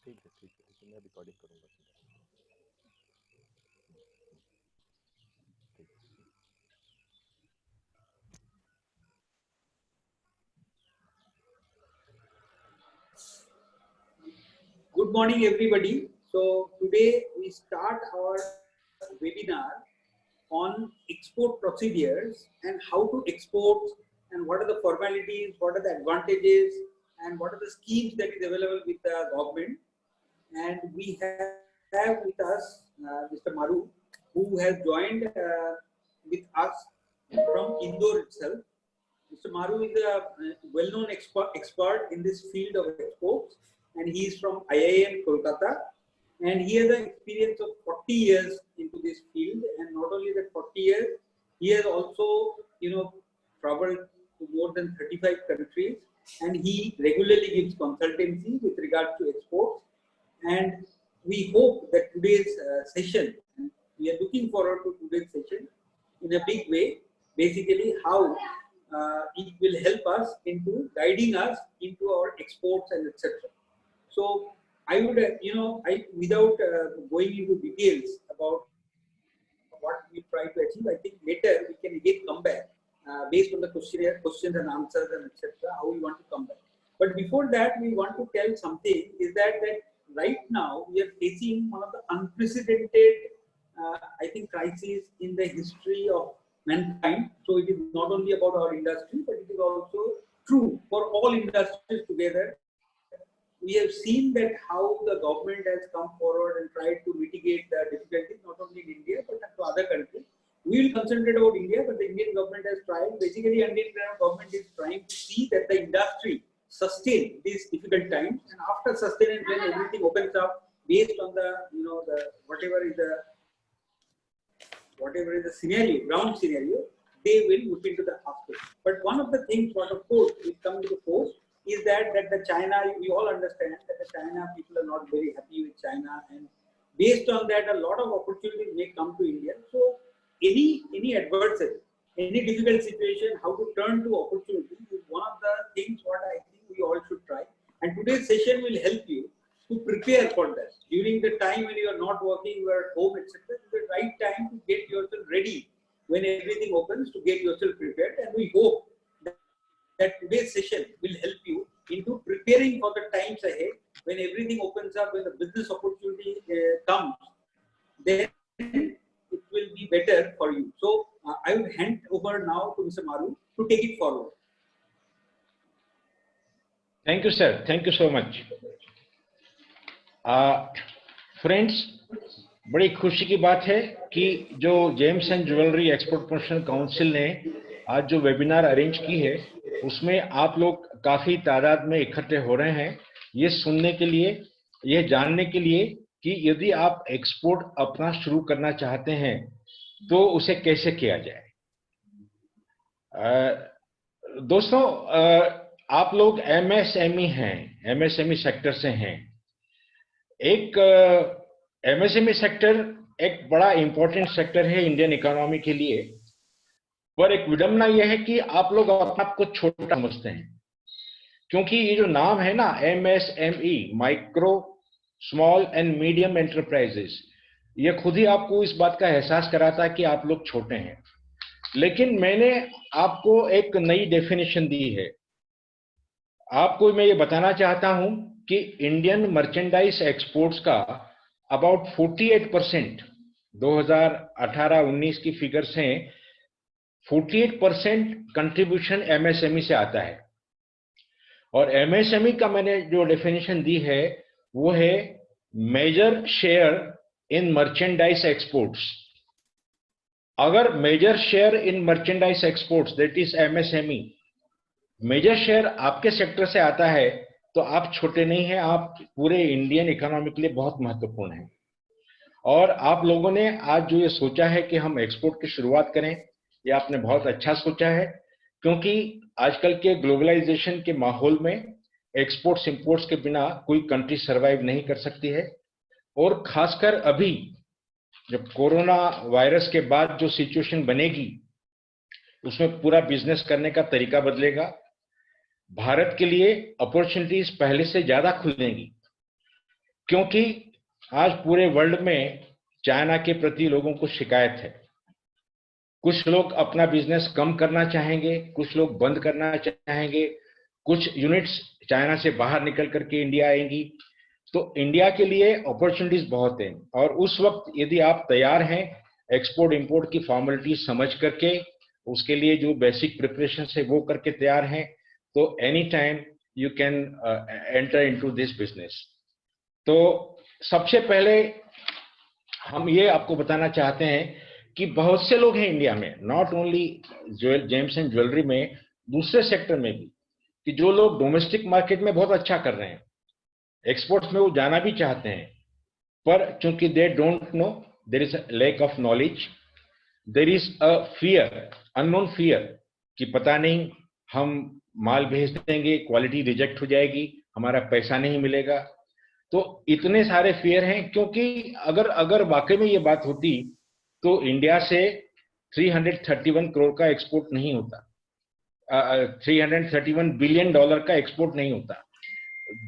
ठीक है, मैं रिकॉर्डिंग करूंगा। Good morning, everybody. So today we start our webinar on export procedures and how to export and what are the formalities, what are the advantages, and what are the schemes that is available with the government. And we have with us Mr. Maru, who has joined with us from Indore itself. Mr. Maru is a well-known expert in this field of exports, and he is from IIM Kolkata, and he has an experience of 40 years into this field. And not only that 40 years, he has also traveled to more than 35 countries, and he regularly gives consultancy with regard to exports. And we hope that today's session, we are looking forward to today's session in a big way, basically how it will help us into guiding us into our exports and etc. So I would, without going into details about what we try to achieve, I think later we can again come back based on the questions and answers and etc. how we want to come back. But before that, we want to tell something is that right now we are facing one of the unprecedented, I think, crises in the history of mankind. So it is not only about our industry, but it is also true for all industries together. We have seen that how the government has come forward and tried to mitigate the difficulties, not only in India, but to other countries. We will concentrate about India, but the Indian government has tried. Basically, Indian government is trying to see that the industry sustain these difficult times, and after sustaining, when everything opens up based on the whatever is the scenario, ground scenario, they will look into the aspect. But one of the things what of course is coming to the force is that the China, we all understand that the China people are not very happy with China, and based on that a lot of opportunities may come to India. So any adversity, any difficult situation, how to turn to opportunity is one of the things what I think we all should try. And today's session will help you to prepare for that. During the time when you are not working, you are at home, etc., it's the right time to get yourself ready when everything opens, to get yourself prepared. And we hope that today's session will help you into preparing for the times ahead when everything opens up, when the business opportunity comes, then it will be better for you. So I will hand over now to Mr. Maru to take it forward. Thank you, sir. Thank you so much. Friends, बड़ी खुशी की बात है कि जो James and jewellery export promotion council ने आज जो वेबिनार अरेंज की है उसमें आप लोग काफ़ी तादाद में इकट्ठे हो रहे हैं ये सुनने के लिए, ये जानने के लिए कि यदि आप एक्सपोर्ट अपना शुरू करना चाहते हैं तो उसे कैसे किया जाए। दोस्तों, आप लोग एमएसएमई हैं, एमएसएमई सेक्टर से हैं। एक एमएसएमई सेक्टर एक बड़ा इंपॉर्टेंट सेक्टर है इंडियन इकोनॉमी के लिए, पर एक विडंबना यह है कि आप लोग अपने आप को छोटा समझते हैं, क्योंकि ये जो नाम है ना MSME, micro small and medium enterprises, ये खुद ही आपको इस बात का एहसास कराता है कि आप लोग छोटे हैं। लेकिन मैंने आपको एक नई डेफिनेशन दी है। आपको मैं ये बताना चाहता हूं कि इंडियन मर्चेंडाइज एक्सपोर्ट्स का अबाउट 48% 2018-19 की फिगर्स हैं, 48% कंट्रीब्यूशन एमएसएमई से आता है। और एमएसएमई का मैंने जो डेफिनेशन दी है वो है major share in merchandise exports. अगर major share in merchandise exports, that is MSME, major share आपके सेक्टर से आता है तो आप छोटे नहीं हैं, आप पूरे इंडियन इकोनॉमी के लिए बहुत महत्वपूर्ण हैं। और आप लोगों ने आज जो ये सोचा है कि हम एक्सपोर्ट की शुरुआत करें, ये आपने बहुत अच्छा सोचा है, क्योंकि आजकल के ग्लोबलाइजेशन के माहौल में एक्सपोर्ट्स इंपोर्ट्स के बिना कोई कंट्री सरवाइव नहीं कर सकती है। और खासकर अभी जब कोरोना वायरस के बाद जो सिचुएशन बनेगी उसमें पूरा बिजनेस करने का तरीका बदलेगा, भारत के लिए अपॉर्चुनिटीज पहले से ज्यादा खुलेंगी, क्योंकि आज पूरे वर्ल्ड में चाइना के प्रति लोगों को शिकायत है। कुछ लोग अपना बिजनेस कम करना चाहेंगे, कुछ लोग बंद करना चाहेंगे, कुछ यूनिट्स चाइना से बाहर निकल करके इंडिया आएंगी। तो इंडिया के लिए अपॉर्चुनिटीज बहुत हैं, और उस वक्त यदि आप तैयार हैं एक्सपोर्ट इंपोर्ट की फॉर्मेलिटीज समझ करके, उसके लिए जो बेसिक प्रिपरेशन है वो करके तैयार हैं, तो any time you can enter into this business. तो सबसे पहले हम ये आपको बताना चाहते हैं कि बहुत से लोग हैं इंडिया में, not only James and jewellery में, दूसरे सेक्टर में भी, कि जो लोग डोमेस्टिक मार्केट में बहुत अच्छा कर रहे हैं, एक्सपोर्ट्स में वो जाना भी चाहते हैं, पर चूंकि they don't know, there is a lack of knowledge, there is a fear, unknown fear, कि पता नहीं हम माल भेज देंगे, क्वालिटी रिजेक्ट हो जाएगी, हमारा पैसा नहीं मिलेगा। तो इतने सारे फियर हैं, क्योंकि अगर वाकई में ये बात होती तो इंडिया से 331 करोड़ का एक्सपोर्ट नहीं होता, 331 बिलियन डॉलर का एक्सपोर्ट नहीं होता।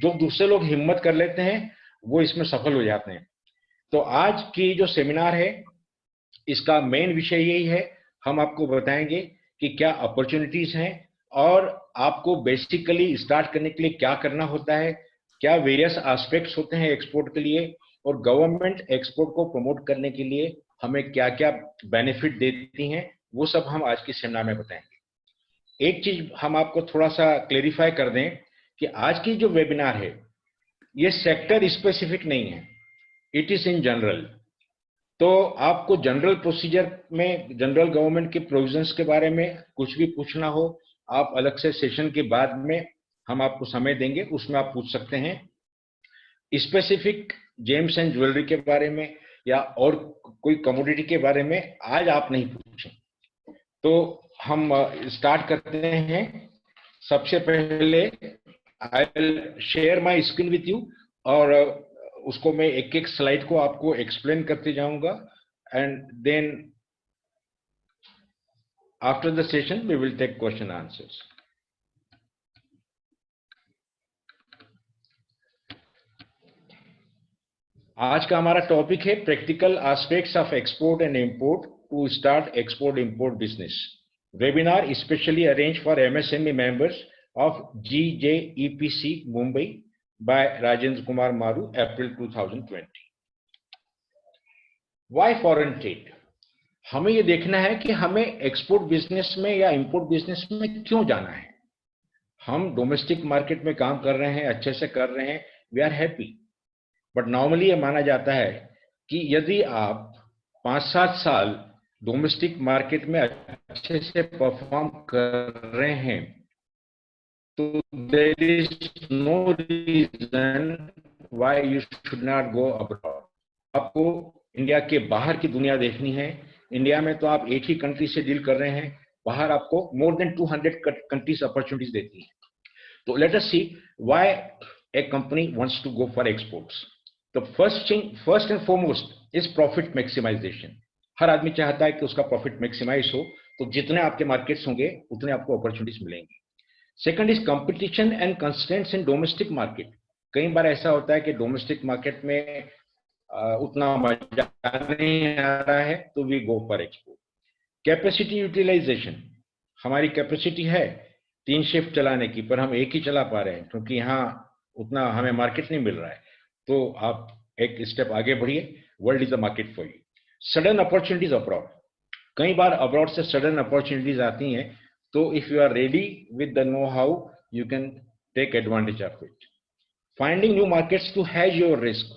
जो दूसरे लोग हिम्मत कर लेते हैं वो इसमें सफल हो जाते हैं। तो आज की जो सेमिनार है, इसका मेन विषय यही है, हम आपको बताएंगे कि क्या अपॉर्चुनिटीज हैं, और आपको बेसिकली स्टार्ट करने के लिए क्या करना होता है, क्या वेरियस एस्पेक्ट्स होते हैं एक्सपोर्ट के लिए, और गवर्नमेंट एक्सपोर्ट को प्रमोट करने के लिए हमें क्या क्या बेनिफिट देती हैं, वो सब हम आज की सेमिनार में बताएंगे। एक चीज हम आपको थोड़ा सा क्लेरिफाई कर दें कि आज की जो वेबिनार है ये सेक्टर स्पेसिफिक नहीं है, इट इज इन जनरल। तो आपको जनरल प्रोसीजर में, जनरल गवर्नमेंट के प्रोविजंस के बारे में कुछ भी पूछना हो, आप अलग से सेशन के बाद में हम आपको समय देंगे, उसमें आप पूछ सकते हैं। स्पेसिफिक जेम्स एंड ज्वेलरी के बारे में या और कोई कमोडिटी के बारे में आज आप नहीं पूछें। तो हम स्टार्ट करते हैं। सबसे पहले I will share my screen with you, और उसको मैं एक एक स्लाइड को आपको एक्सप्लेन करते जाऊंगा, and then after the session we will take question answers. आज का हमारा टॉपिक है practical aspects of export and import to start export import business. Webinar specially arrange for MSME members of GJEPC Mumbai by Rajendra Kumar Maru, April 2020. Why foreign trade? हमें ये देखना है कि हमें एक्सपोर्ट बिजनेस में या import business में क्यों जाना है। हम डोमेस्टिक मार्केट में काम कर रहे हैं, अच्छे से कर रहे हैं, we are happy, but normally ये माना जाता है कि यदि आप 5-7 साल डोमेस्टिक मार्केट में अच्छे से परफॉर्म कर रहे हैं, तो there is no reason why you should not go abroad. आपको इंडिया के बाहर की दुनिया देखनी है। इंडिया में तो आप एक ही कंट्री से डील कर रहे हैं, बाहर आपको मोर देन 200 कंट्रीज अपॉर्चुनिटीज देती है। तो let us see why a company wants to go for exports. तो first and foremost is profit maximisation. हर आदमी चाहता है कि उसका प्रॉफिट मैक्सिमाइज हो, तो जितने आपके मार्केट्स होंगे उतने आपको अपॉर्चुनिटीज मिलेंगी। Second is competition and constraints in domestic market. कई बार ऐसा होता है कि डोमेस्टिक मार्केट में उतना मजा नहीं आ रहा है, तो we go for export. Capacity utilisation, हमारी कैपेसिटी है 3 शिफ्ट चलाने की, पर हम एक ही चला पा रहे हैं क्योंकि यहाँ उतना हमें मार्केट नहीं मिल रहा है। तो आप एक स्टेप आगे बढ़िए, world is the market for you. Sudden opportunities abroad, कई बार अब्रॉड से सडन अपॉर्चुनिटीज आती हैं, तो if you are ready with the know-how, you can take advantage of it. Finding new markets to hedge your risk.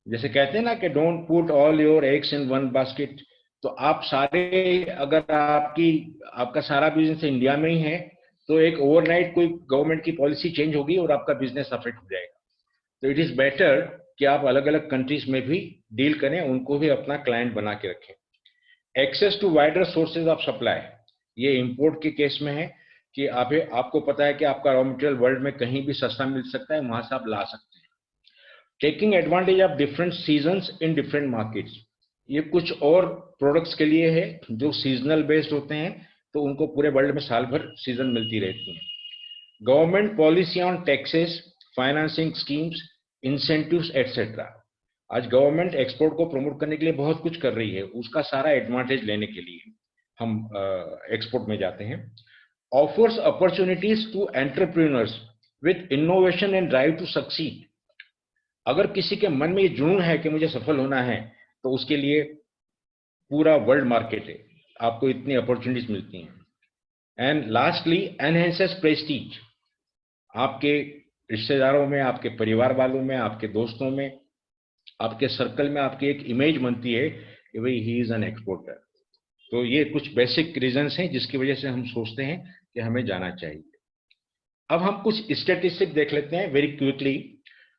जैसे कहते हैं ना कि don't put all your eggs in one basket. तो आप सारे, अगर आपका सारा बिजनेस इंडिया में ही है, तो एक ओवरनाइट कोई गवर्नमेंट की पॉलिसी चेंज होगी और आपका बिजनेस अफेक्ट हो जाएगा। तो इट इज बेटर कि आप अलग अलग कंट्रीज में भी डील करें, उनको भी अपना क्लाइंट बना के रखें। Access to wider sources of supply, ये इंपोर्ट के केस में है कि आपको पता है कि आपका रॉ मटेरियल वर्ल्ड में कहीं भी सस्ता मिल सकता है, वहां से आप ला सकते हैं। Taking advantage of different seasons in different markets, ये कुछ और प्रोडक्ट्स के लिए है जो सीजनल बेस्ड होते हैं, तो उनको पूरे वर्ल्ड में साल भर सीजन मिलती रहती है। Government policy on taxes, financing schemes, incentives etcetera. आज गवर्नमेंट एक्सपोर्ट को प्रमोट करने के लिए बहुत कुछ कर रही है, उसका सारा एडवांटेज लेने के लिए हम एक्सपोर्ट में जाते हैं। Offers opportunities to entrepreneurs with innovation and drive to succeed. अगर किसी के मन में ये जुनून है कि मुझे सफल होना है, तो उसके लिए पूरा वर्ल्ड मार्केट है, आपको इतनी अपॉर्चुनिटीज मिलती हैं। And lastly enhances Prestige. आपके रिश्तेदारों में, आपके परिवार वालों में, आपके दोस्तों में, आपके सर्कल में आपकी एक इमेज बनती है कि भाई ही इज एन एक्सपोर्टर। तो ये कुछ बेसिक रीजंस हैं जिसकी वजह से हम सोचते हैं कि हमें जाना चाहिए। अब हम कुछ स्टैटिस्टिक देख लेते हैं वेरी क्विकली।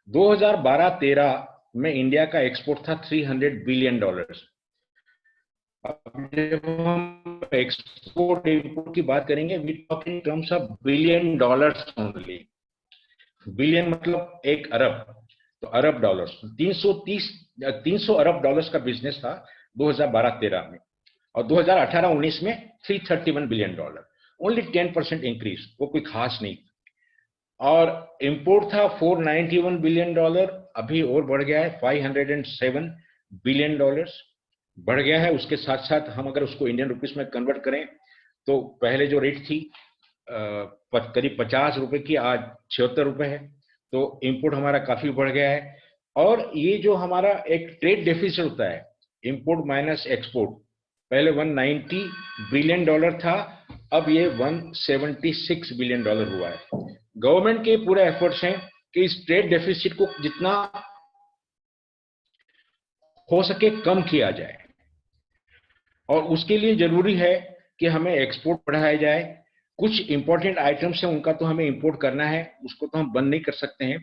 2012-13 में इंडिया का एक्सपोर्ट था $300 बिलियन। अब जब हम एक्सपोर्ट इंपोर्ट की बात करेंगे, we talk in terms of billion dollars only. Billion मतलब 1 अरब, तो अरब डॉलर्स। 300 अरब डॉलर्स का बिजनेस था 2012-13 में, और 2018-19 में $331 बिलियन। ओनली 10% इंक्रीज, वो कोई खास नहीं। और इंपोर्ट था $491 बिलियन, अभी और बढ़ गया है $507 बिलियन बढ़ गया है। उसके साथ साथ हम अगर उसको इंडियन रुपीस में कन्वर्ट करें, तो पहले जो रेट थी करीब 50 रुपए की, आज 76 रुपए है। तो इंपोर्ट हमारा काफी बढ़ गया है। और ये जो हमारा एक ट्रेड डेफिसिट होता है, इंपोर्ट माइनस एक्सपोर्ट, पहले $190 बिलियन था, अब ये $176 बिलियन हुआ है। गवर्नमेंट के पूरे एफर्ट्स हैं कि इस ट्रेड डेफिसिट को जितना हो सके कम किया जाए, और उसके लिए जरूरी है कि हमें एक्सपोर्ट बढ़ाया जाए। कुछ इंपॉर्टेंट आइटम्स हैं, उनका तो हमें इंपोर्ट करना है, उसको तो हम बंद नहीं कर सकते हैं,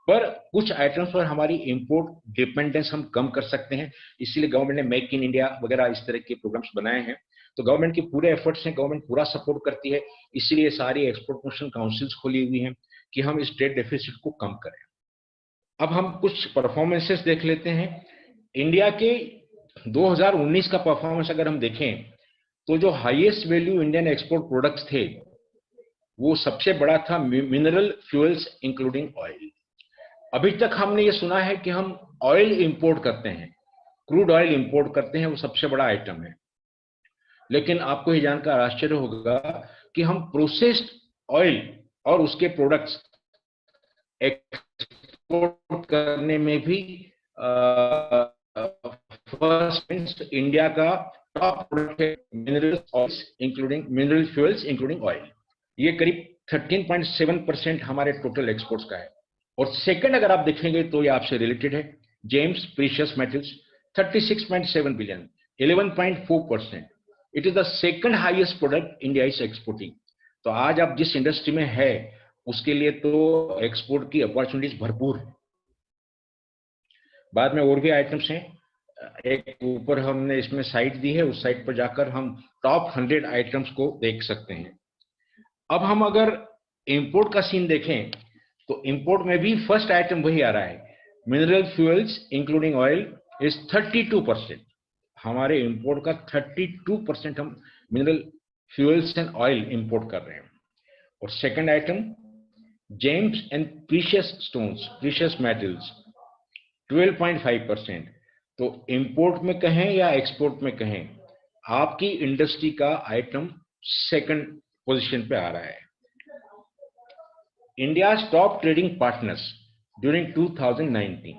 पर कुछ आइटम्स पर हमारी इंपोर्ट डिपेंडेंस हम कम कर सकते हैं। इसीलिए गवर्नमेंट ने मेक इन इंडिया वगैरह इस तरह के प्रोग्राम्स बनाए हैं। तो गवर्नमेंट के पूरे एफर्ट्स हैं, गवर्नमेंट पूरा सपोर्ट करती है, इसीलिए सारी एक्सपोर्ट प्रमोशन काउंसिल्स खोली हुई हैं कि हम इस ट्रेड डेफिसिट को कम करें। अब हम कुछ परफॉर्मेंसेस देख लेते हैं। इंडिया के 2019 का परफॉर्मेंस अगर हम देखें, तो जो highest value Indian export products थे, वो सबसे बड़ा था मिनरल फ्यूल्स इंक्लूडिंग ऑयल। अभी तक हमने ये सुना है कि हम ऑयल इंपोर्ट करते हैं, क्रूड ऑयल इंपोर्ट करते हैं, वो सबसे बड़ा आइटम है। लेकिन आपको ये जानकर आश्चर्य होगा कि हम प्रोसेस्ड ऑयल और उसके प्रोडक्ट्स एक्सपोर्ट करने में भी फर्स्ट इंडिया का टॉप प्रोडक्ट है mineral oils including mineral fuels including oil. ये करीब 13.7% हमारे टोटल एक्सपोर्ट्स का है। और सेकंड अगर आप देखेंगे तो ये आपसे रिलेटेड है, James precious metals 36.7 billion, 11.4%। It is the second highest product India is exporting. तो आज आप जिस इंडस्ट्री में है उसके लिए तो एक्सपोर्ट की अपॉर्चुनिटीज भरपूर है। बाद में और भी आइटम्स हैं, एक ऊपर हमने इसमें साइट दी है, उस साइट पर जाकर हम टॉप 100 आइटम्स को देख सकते हैं। अब हम अगर इंपोर्ट का सीन देखें, तो इंपोर्ट में भी फर्स्ट आइटम वही आ रहा है, mineral fuels including oil is 32%। हमारे इंपोर्ट का 32% हम mineral fuels and oil import कर रहे हैं। और second item James and precious stones, precious metals 12.5%। तो इंपोर्ट में कहें या एक्सपोर्ट में कहें, आपकी इंडस्ट्री का आइटम सेकंड पोजीशन पे आ रहा है। India's top trading partners during 2019।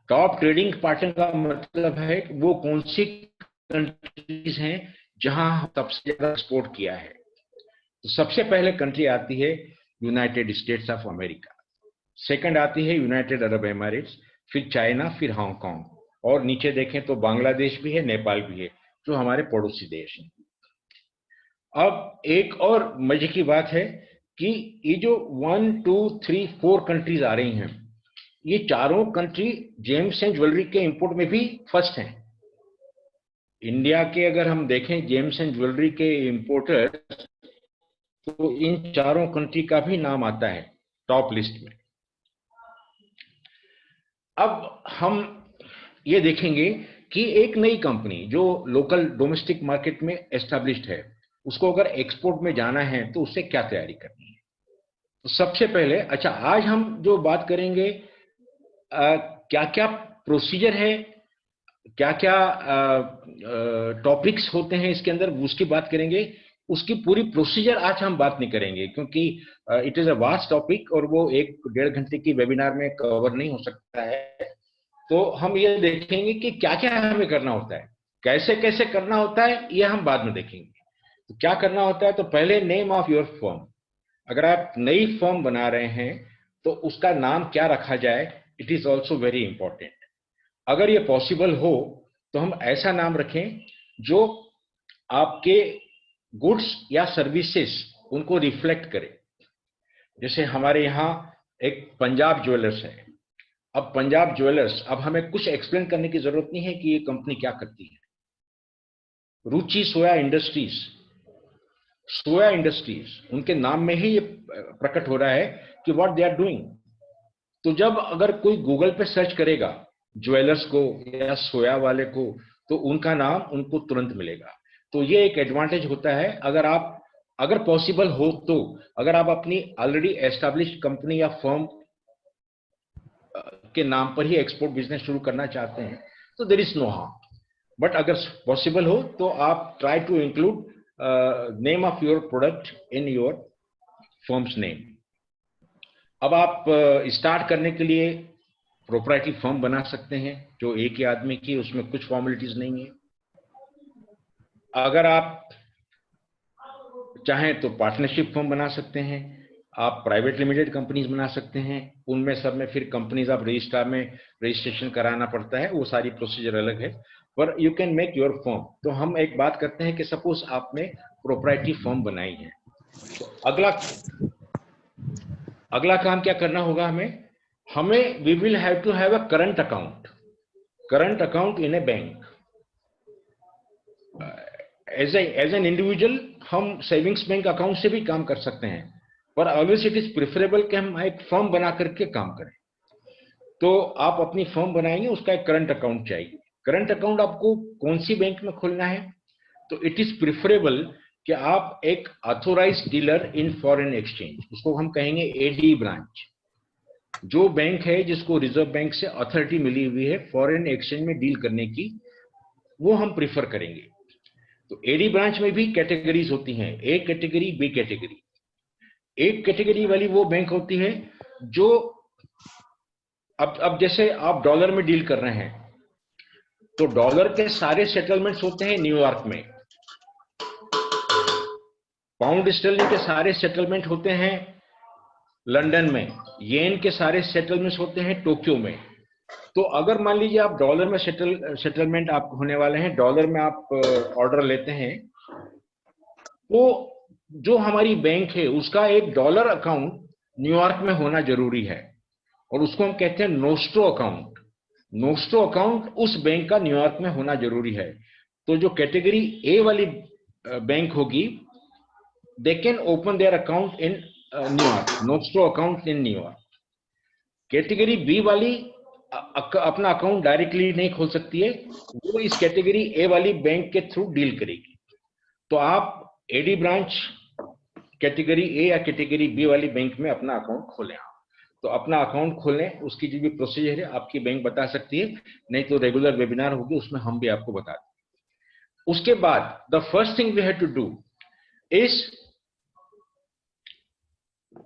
Top trading partner का मतलब है वो कौन सी कंट्रीज हैं जहां सबसे ज्यादा एक्सपोर्ट किया है। तो सबसे पहले कंट्री आती है United states of America, second आती है यूनाइटेड अरब एमिरेट्स, फिर चाइना, फिर हांगकांग, और नीचे देखें तो बांग्लादेश भी है, नेपाल भी है, जो हमारे पड़ोसी देश हैं। अब एक और मजे की बात है कि ये जो 1, 2, 3, 4 कंट्रीज आ रही हैं, ये चारों कंट्री जेम्स एंड ज्वेलरी के इंपोर्ट में भी फर्स्ट हैं। इंडिया के अगर हम देखें जेम्स एंड ज्वेलरी के इंपोर्टर, तो इन चारों कंट्री का भी नाम आता है टॉप लिस्ट में। अब हम ये देखेंगे कि एक नई कंपनी जो लोकल डोमेस्टिक मार्केट में एस्टैब्लिश्ड है, उसको अगर एक्सपोर्ट में जाना है तो उससे क्या तैयारी करनी है। सबसे पहले, अच्छा, आज हम जो बात करेंगे, क्या क्या प्रोसीजर है, क्या क्या टॉपिक्स होते हैं इसके अंदर, उसकी बात करेंगे। उसकी पूरी प्रोसीजर आज हम बात नहीं करेंगे, क्योंकि it is a vast topic और वो 1-1.5 घंटे की वेबिनार में कवर नहीं हो सकता है। तो हम ये देखेंगे कि क्या क्या हमें करना होता है, कैसे कैसे करना होता है, ये हम बाद में देखेंगे। तो क्या करना होता है, तो पहले नेम ऑफ योर फर्म। अगर आप नई फर्म बना रहे हैं तो उसका नाम क्या रखा जाए, it is also very important. अगर ये पॉसिबल हो तो हम ऐसा नाम रखें जो आपके गुड्स या सर्विसेज उनको रिफ्लेक्ट करे। जैसे हमारे यहाँ एक पंजाब ज्वेलर्स है। अब पंजाब ज्वेलर्स, अब हमें कुछ एक्सप्लेन करने की जरूरत नहीं है कि ये कंपनी क्या करती है। रुचि सोया इंडस्ट्रीज, सोया इंडस्ट्रीज, उनके नाम में ही ये प्रकट हो रहा है कि व्हाट दे आर डूइंग। तो जब अगर कोई गूगल पे सर्च करेगा ज्वेलर्स को या सोया वाले को, तो उनका नाम उनको तुरंत मिलेगा। तो ये एक एडवांटेज होता है। अगर पॉसिबल हो तो, अगर आप अपनी ऑलरेडी एस्टैब्लिश्ड कंपनी या फर्म के नाम पर ही एक्सपोर्ट बिजनेस शुरू करना चाहते हैं तो there is no harm. But अगर पॉसिबल हो तो आप try to include name of your product in your firm's name. अब आप स्टार्ट करने के लिए प्रोप्राइटरी फर्म बना सकते हैं जो एक ही आदमी की, उसमें कुछ फॉर्मेलिटीज नहीं है। अगर आप चाहें तो पार्टनरशिप फर्म बना सकते हैं, आप प्राइवेट लिमिटेड कंपनीज बना सकते हैं। उनमें सब में फिर कंपनीज आप रजिस्ट्रार में रजिस्ट्रेशन कराना पड़ता है, वो सारी प्रोसीजर अलग है। पर you can make your firm. तो हम एक बात करते हैं कि सपोज आपने प्रोप्राइटरी फर्म बनाई है, तो अगला काम क्या करना होगा हमें we will have to have a current account in a bank. As an individual हम सेविंग्स बैंक अकाउंट से भी काम कर सकते हैं, पर ऑलवेज इट इज प्रेफरेबल कि हम एक फर्म बना करके काम करें। तो आप अपनी फर्म बनाएंगे, उसका एक करंट अकाउंट चाहिए। करंट अकाउंट आपको कौन सी बैंक में खोलना है, तो इट इज प्रेफरेबल कि आप एक authorised dealer in foreign exchange, उसको हम कहेंगे एडी ब्रांच, जो बैंक है जिसको रिजर्व बैंक से अथॉरिटी मिली हुई है फॉरेन एक्सचेंज में डील करने की, वो हम प्रीफर करेंगे। तो एडी ब्रांच में भी कैटेगरीज होती हैं, ए कैटेगरी, बी कैटेगरी। एक कैटेगरी वाली वो बैंक होती है जो अब जैसे आप डॉलर में डील कर रहे हैं तो डॉलर के सारे सेटलमेंट्स होते हैं न्यूयॉर्क में, पाउंड स्टर्लिंग के सारे सेटलमेंट होते हैं लंदन में, येन के सारे सेटलमेंट्स होते हैं टोक्यो में। तो अगर मान लीजिए आप डॉलर में सेटलमेंट आप होने वाले हैं, डॉलर में आप ऑर्डर लेते हैं, तो जो हमारी बैंक है उसका एक डॉलर अकाउंट न्यूयॉर्क में होना जरूरी है, और उसको हम कहते हैं नोस्ट्रो अकाउंट। नोस्ट्रो अकाउंट उस बैंक का न्यूयॉर्क में होना जरूरी है। तो जो कैटेगरी ए वाली बैंक होगी, they can open their account in New York, nostro account in New York. Category B वाली अपना अकाउंट डायरेक्टली नहीं खोल सकती है, वो इस कैटेगरी ए वाली बैंक के थ्रू डील करेगी। तो आप एडी ब्रांच कैटेगरी ए या कैटेगरी बी वाली बैंक में अपना अकाउंट खोलें। तो अपना अकाउंट खोलें, उसकी जो भी प्रोसीजर है आपकी बैंक बता सकती है, नहीं तो रेगुलर वेबिनार होगी उसमें हम भी आपको बता दें। उसके बाद the first thing we have to do is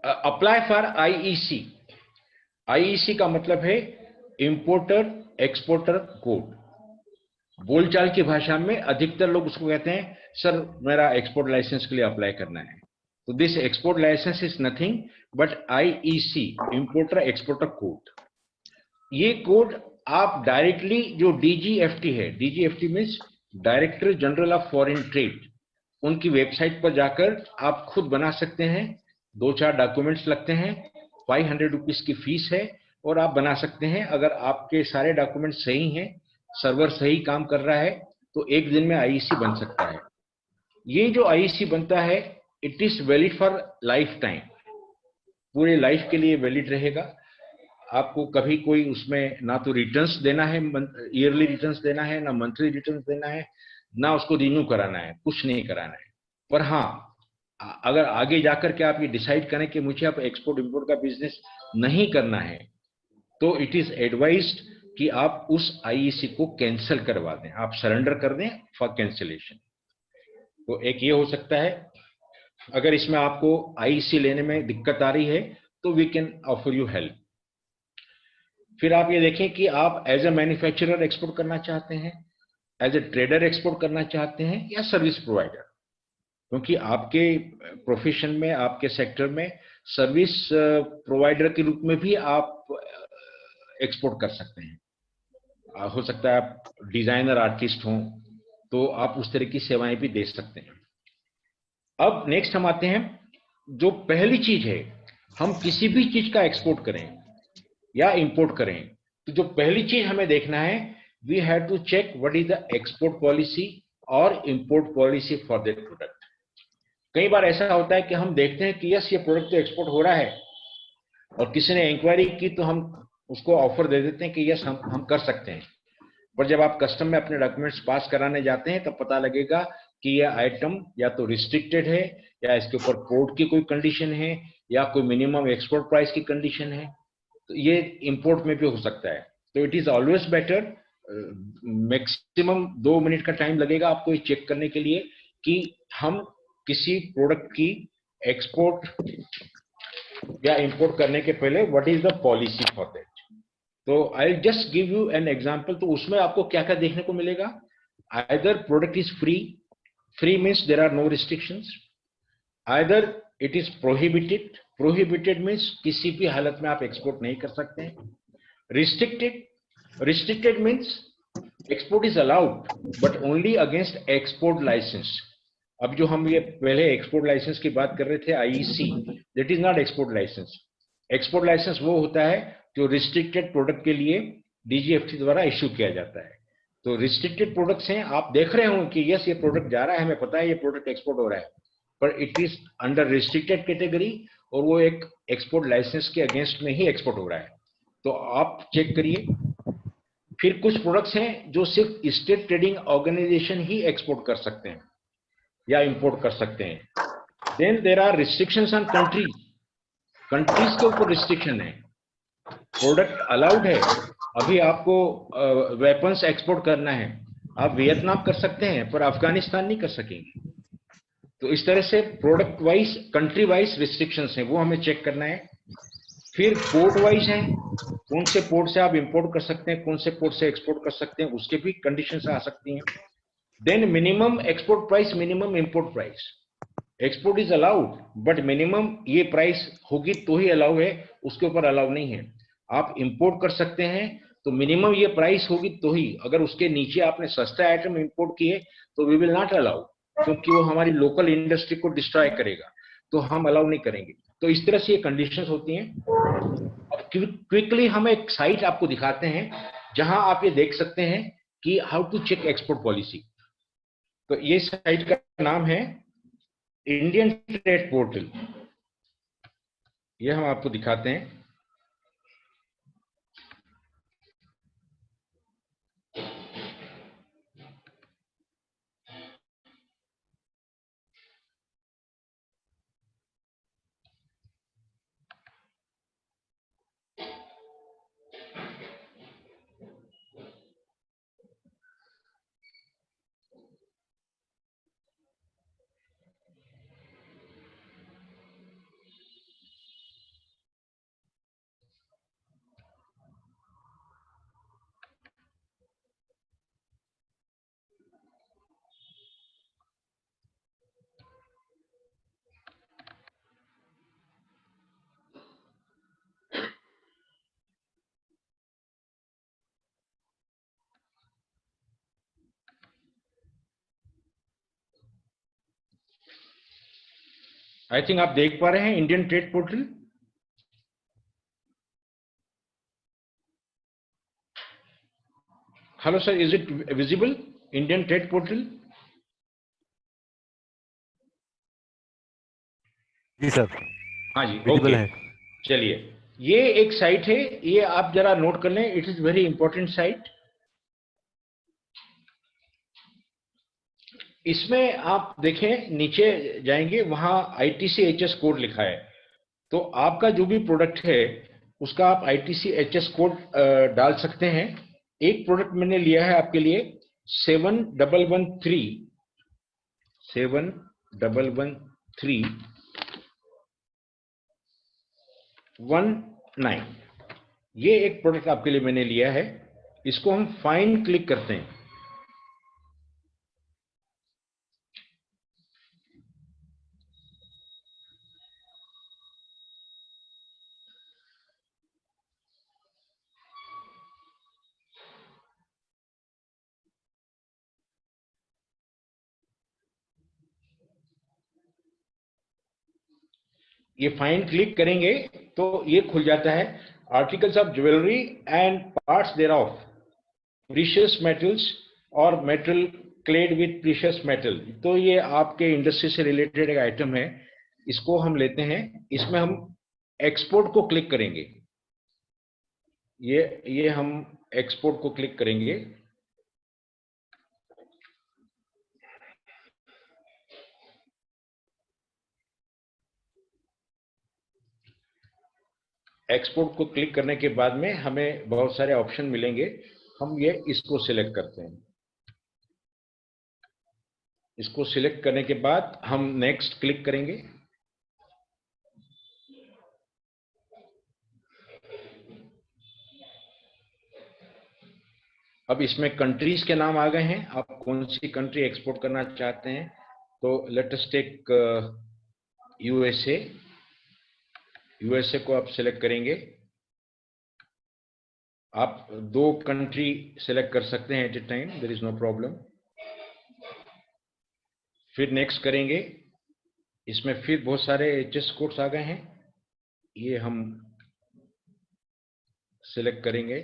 apply for IEC. IEC का मतलब है इंपोर्टर एक्सपोर्टर कोड। बोलचाल की भाषा में अधिकतर लोग उसको कहते हैं, सर मेरा एक्सपोर्ट लाइसेंस के लिए अप्लाई करना है। तो this export licence is nothing but IEC, importer exporter code. ये कोड आप डायरेक्टली जो डीजीएफटी है, DGFT means director general of foreign trade, उनकी वेबसाइट पर जाकर आप खुद बना सकते हैं। 2-4 डॉक्यूमेंट्स लगते हैं, 500 रुपीज की फीस है, और आप बना सकते हैं। अगर आपके सारे डॉक्यूमेंट सही हैं, सर्वर सही काम कर रहा है, तो एक दिन में आईईसी बन सकता है। ये जो आईईसी बनता है it is valid for life time, पूरे लाइफ के लिए वैलिड रहेगा। आपको कभी कोई उसमें ना तो रिटर्न्स देना है, ईयरली रिटर्न्स देना है, ना मंथली रिटर्न्स देना है, ना उसको रिन्यू कराना है, कुछ नहीं कराना है। पर हाँ, अगर आगे जाकर के आप ये डिसाइड करें कि मुझे अब एक्सपोर्ट इंपोर्ट का बिजनेस नहीं करना है, तो इट इज एडवाइज्ड कि आप उस आईईसी को कैंसिल करवा दें, आप सरेंडर कर दें फॉर कैंसिलेशन। तो एक ये हो सकता है। अगर इसमें आपको आईईसी लेने में दिक्कत आ रही है तो we can offer you help. फिर आप ये देखें कि आप एज ए मैन्युफैक्चरर एक्सपोर्ट करना चाहते हैं, एज ए ट्रेडर एक्सपोर्ट करना चाहते हैं, या सर्विस प्रोवाइडर, क्योंकि आपके प्रोफेशन में, आपके सेक्टर में सर्विस प्रोवाइडर के रूप में भी आप एक्सपोर्ट कर सकते हैं। हो सकता है आप डिजाइनर आर्टिस्ट हों तो आप उस तरह की सेवाएं भी दे सकते हैं। अब नेक्स्ट हम आते हैं, जो पहली चीज है, हम किसी भी चीज का एक्सपोर्ट करें या इंपोर्ट करें तो जो पहली चीज हमें देखना है, we have to check what is the export policy और import policy for that product. कई बार ऐसा होता है कि हम देखते हैं कि यस ये प्रोडक्ट तो एक्सपोर्ट हो रहा है, और किसी ने इंक्वायरी की तो हम उसको ऑफर दे देते हैं कि यस हम कर सकते हैं। पर जब आप कस्टम में अपने डॉक्यूमेंट्स पास कराने जाते हैं तब पता लगेगा कि यह आइटम या तो रिस्ट्रिक्टेड है, या इसके ऊपर पोर्ट की कोई कंडीशन है, या कोई मिनिमम एक्सपोर्ट प्राइस की कंडीशन है। तो ये इंपोर्ट में भी हो सकता है। तो it is always better, maximum 2 minute का टाइम लगेगा आपको ये चेक करने के लिए कि हम किसी प्रोडक्ट की एक्सपोर्ट या इंपोर्ट करने के पहले what is the policy for that. तो I just give you an example. तो उसमें आपको क्या क्या देखने को मिलेगा, either product is free, free means there are no restrictions, either it is prohibited, prohibited means किसी भी हालत में आप एक्सपोर्ट नहीं कर सकते हैं, restricted, restricted means export is allowed but only against export licence. अब जो हम ये पहले एक्सपोर्ट लाइसेंस की बात कर रहे थे, IEC, that is not export licence. Export licence वो होता है जो रिस्ट्रिक्टेड प्रोडक्ट के लिए डीजीएफटी द्वारा इश्यू किया जाता है। तो रिस्ट्रिक्टेड प्रोडक्ट्स हैं, आप देख रहे हो कि यस ये प्रोडक्ट जा रहा है, हमें पता है ये प्रोडक्ट एक्सपोर्ट हो रहा है, पर it is under restricted category और वो एक एक्सपोर्ट लाइसेंस के अगेंस्ट में ही एक्सपोर्ट हो रहा है। तो आप चेक करिए। फिर कुछ प्रोडक्ट्स हैं जो सिर्फ स्टेट ट्रेडिंग ऑर्गेनाइजेशन ही एक्सपोर्ट कर सकते हैं या इंपोर्ट कर सकते हैं। Then there are restrictions on countries, countries के ऊपर रिस्ट्रिक्शन है। प्रोडक्ट अलाउड है, अभी आपको वेपन्स एक्सपोर्ट करना है, आप वियतनाम कर सकते हैं पर अफगानिस्तान नहीं कर सकेंगे। तो इस तरह से product wise, country wise restrictions हैं, वो हमें चेक करना है। फिर पोर्ट वाइज है, कौन से पोर्ट से आप इंपोर्ट कर सकते हैं, कौन से पोर्ट से एक्सपोर्ट कर सकते हैं, उसके भी कंडीशंस आ सकती हैं। Then minimum export price, minimum import price. Export is allowed but minimum ये प्राइस होगी तो ही अलाउ है, उसके ऊपर अलाउ नहीं है। आप इंपोर्ट कर सकते हैं तो मिनिमम ये प्राइस होगी तो ही, अगर उसके नीचे आपने सस्ता आइटम इंपोर्ट किए तो वी विल नॉट अलाउ, क्योंकि वो हमारी लोकल इंडस्ट्री को डिस्ट्रॉय करेगा, तो हम अलाउ नहीं करेंगे। तो इस तरह से ये कंडीशंस होती हैं। अब क्विकली हम एक साइट आपको दिखाते हैं जहां आप ये देख सकते हैं कि how to check export policy. तो ये साइट का नाम है इंडियन ट्रेड पोर्टल। ये हम आपको दिखाते हैं। आई थिंक आप देख पा रहे हैं Indian trade portal. Hello sir, is it visible Indian trade portal? जी सर, हाँ जी, विजिबल ओके। है। चलिए, ये एक साइट है, ये आप जरा नोट कर लें, it is very important site. इसमें आप देखें नीचे जाएंगे, वहां ITC-HS कोड लिखा है। तो आपका जो भी प्रोडक्ट है उसका आप ITC-HS कोड डाल सकते हैं। एक प्रोडक्ट मैंने लिया है आपके लिए 711319। ये एक प्रोडक्ट आपके लिए मैंने लिया है। इसको हम फाइंड क्लिक करते हैं। ये फाइंड क्लिक करेंगे तो ये खुल जाता है, articles of jewellery and parts thereof, precious metals और metal clad with precious metal. तो ये आपके इंडस्ट्री से रिलेटेड एक आइटम है, इसको हम लेते हैं। इसमें हम एक्सपोर्ट को क्लिक करेंगे। ये हम एक्सपोर्ट को क्लिक करेंगे। एक्सपोर्ट को क्लिक करने के बाद में हमें बहुत सारे ऑप्शन मिलेंगे। हम इसको सिलेक्ट करते हैं। इसको सिलेक्ट करने के बाद हम नेक्स्ट क्लिक करेंगे। अब इसमें कंट्रीज के नाम आ गए हैं, आप कौन सी कंट्री एक्सपोर्ट करना चाहते हैं। तो let us take USA। USA को आप सिलेक्ट करेंगे। आप 2 कंट्री सिलेक्ट कर सकते हैं at a time, there is no problem. फिर नेक्स्ट करेंगे। इसमें फिर बहुत सारे HS कोड्स आ गए हैं, ये हम सिलेक्ट करेंगे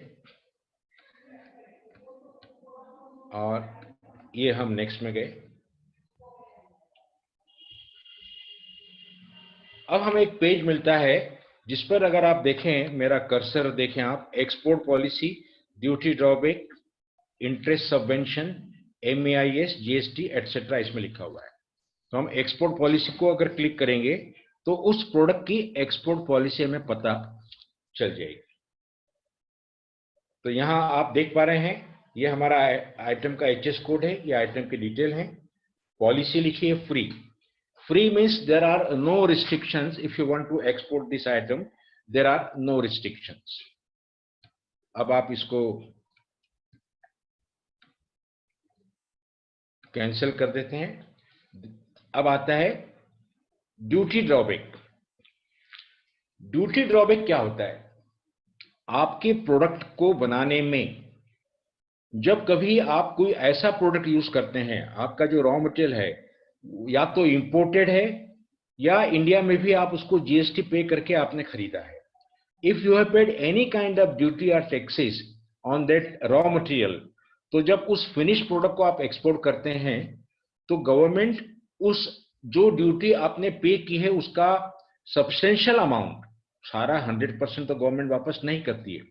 और ये हम नेक्स्ट में गए। अब हमें एक पेज मिलता है जिस पर अगर आप देखें, मेरा कर्सर देखें आप, export policy, duty drawback, interest subvention, MAIS, GST etcetera इसमें लिखा हुआ है। तो हम एक्सपोर्ट पॉलिसी को अगर क्लिक करेंगे तो उस प्रोडक्ट की एक्सपोर्ट पॉलिसी हमें पता चल जाएगी। तो यहां आप देख पा रहे हैं, ये हमारा आइटम का HS कोड है, ये आइटम की डिटेल है। पॉलिसी लिखी है free. Free means there are no restrictions. If you want to export this item, there are no restrictions. अब आप इसको कैंसिल कर देते हैं। अब आता है ड्यूटी ड्रॉबैक। ड्यूटी ड्रॉबैक क्या होता है? आपके प्रोडक्ट को बनाने में जब कभी आप कोई ऐसा प्रोडक्ट यूज करते हैं, आपका जो रॉ मटेरियल है या तो इंपोर्टेड है या इंडिया में भी आप उसको GST पे करके आपने खरीदा है। If you have paid any kind of duty और taxes on that raw material, तो जब उस फिनिश प्रोडक्ट को आप एक्सपोर्ट करते हैं तो गवर्नमेंट उस जो ड्यूटी आपने पे की है उसका सब्सटेंशियल अमाउंट, सारा 100% तो गवर्नमेंट वापस नहीं करती है,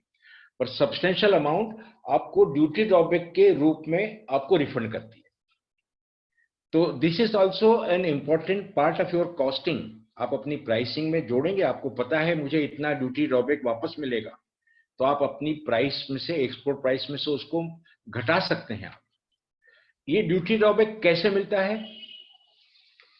पर सब्सटेंशियल अमाउंट आपको ड्यूटी ड्रॉबैक के रूप में आपको रिफंड करती है। तो this is also an important part of your costing. आप अपनी प्राइसिंग में जोड़ेंगे, आपको पता है मुझे इतना ड्यूटी ड्रॉबैक वापस मिलेगा, तो आप अपनी प्राइस में से, एक्सपोर्ट प्राइस में से उसको घटा सकते हैं आप। ये ड्यूटी ड्रॉबैक कैसे मिलता है?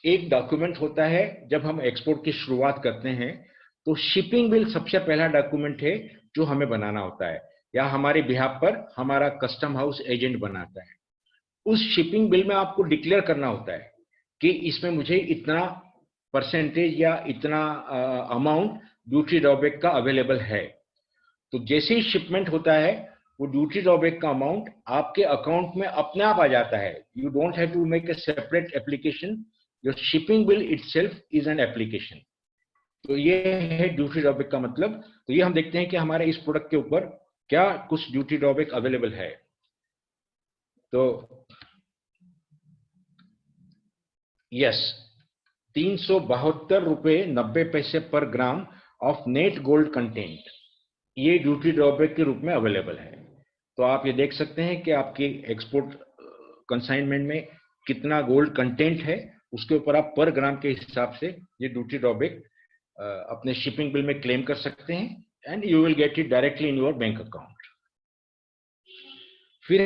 एक डॉक्यूमेंट होता है जब हम एक्सपोर्ट की शुरुआत करते हैं, तो शिपिंग बिल सबसे पहला डॉक्यूमेंट है जो हमें बनाना होता है, या हमारे बिहाफ पर हमारा कस्टम हाउस एजेंट बनाता है। उस शिपिंग बिल में आपको डिक्लेयर करना होता है कि इसमें मुझे इतना परसेंटेज या इतना अमाउंट ड्यूटी ड्रॉबैक का अवेलेबल है। तो जैसे ही शिपमेंट होता है, वो ड्यूटी ड्रॉबैक का अमाउंट आपके अकाउंट में अपने आप आ जाता है। You don't have to make a separate application, your shipping bill itself is an application. तो ये है ड्यूटी ड्रॉबैक का मतलब। तो ये हम देखते हैं कि हमारे इस प्रोडक्ट के ऊपर क्या कुछ ड्यूटी ड्रॉबैक अवेलेबल है। तो यस, 372 रुपये 90 पैसे पर gram of net gold content, ये ड्यूटी ड्रॉबैक के रूप में अवेलेबल है। तो आप ये देख सकते हैं कि आपकी एक्सपोर्ट कंसाइनमेंट में कितना गोल्ड कंटेंट है, उसके ऊपर आप पर ग्राम के हिसाब से ये ड्यूटी ड्रॉबैक अपने शिपिंग बिल में क्लेम कर सकते हैं, and you will get it directly in your bank account. फिर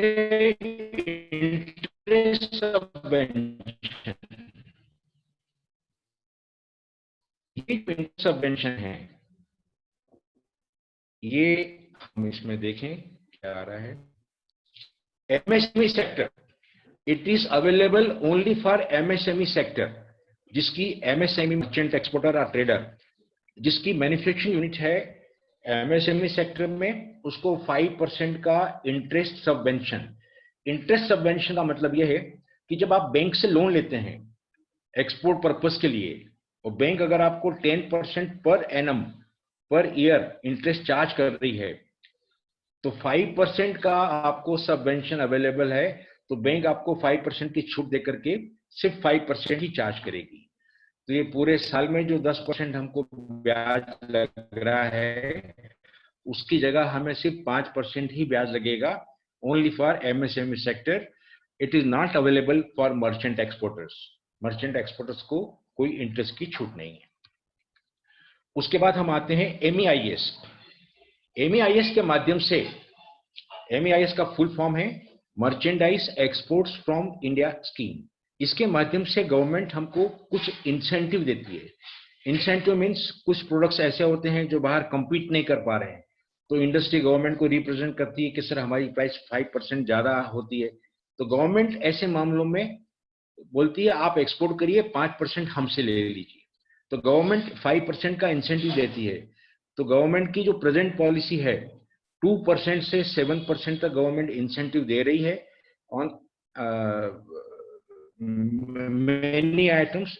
इंटरेस्ट सबवेंशन, ये इंटरेस्ट सबवेंशन है, ये हम इसमें देखें क्या आ रहा है। MSME sector, it is available only for MSME sector, जिसकी एमएसएमई मर्चेंट एक्सपोर्टर और ट्रेडर जिसकी मैन्युफैक्चरिंग यूनिट है एमएसएमई सेक्टर में, उसको 5% का इंटरेस्ट सबवेंशन। इंटरेस्ट सबवेंशन का मतलब यह है कि जब आप बैंक से लोन लेते हैं एक्सपोर्ट पर्पस के लिए, और बैंक अगर आपको 10% per annum per year interest charge कर रही है, तो 5% का आपको सबवेंशन अवेलेबल है, तो बैंक आपको 5% की छूट देकर के सिर्फ 5% ही चार्ज करेगी। तो ये पूरे साल में जो 10% हमको ब्याज लग रहा है, उसकी जगह हमें सिर्फ 5% ही ब्याज लगेगा, only for MSME sector. It is not available for merchant exporters. Merchant exporters को कोई इंटरेस्ट की छूट नहीं है। उसके बाद हम आते हैं एमईआईएस। एमईआईएस के माध्यम से, एमईआईएस का फुल फॉर्म है merchandise exports from India scheme. इसके माध्यम से गवर्नमेंट हमको कुछ इंसेंटिव देती है। इंसेंटिव मीन्स कुछ प्रोडक्ट्स ऐसे होते हैं जो बाहर compete नहीं कर पा रहे हैं, तो इंडस्ट्री गवर्नमेंट को रिप्रेजेंट करती है कि सर हमारी प्राइस 5% ज्यादा होती है, तो गवर्नमेंट ऐसे मामलों में बोलती है आप एक्सपोर्ट करिए, 5% हमसे ले लीजिए। तो गवर्नमेंट 5% का इंसेंटिव देती है। तो गवर्नमेंट की जो प्रेजेंट पॉलिसी है 2% से 7% तक गवर्नमेंट इंसेंटिव दे रही है ऑन मेनी आइटम्स।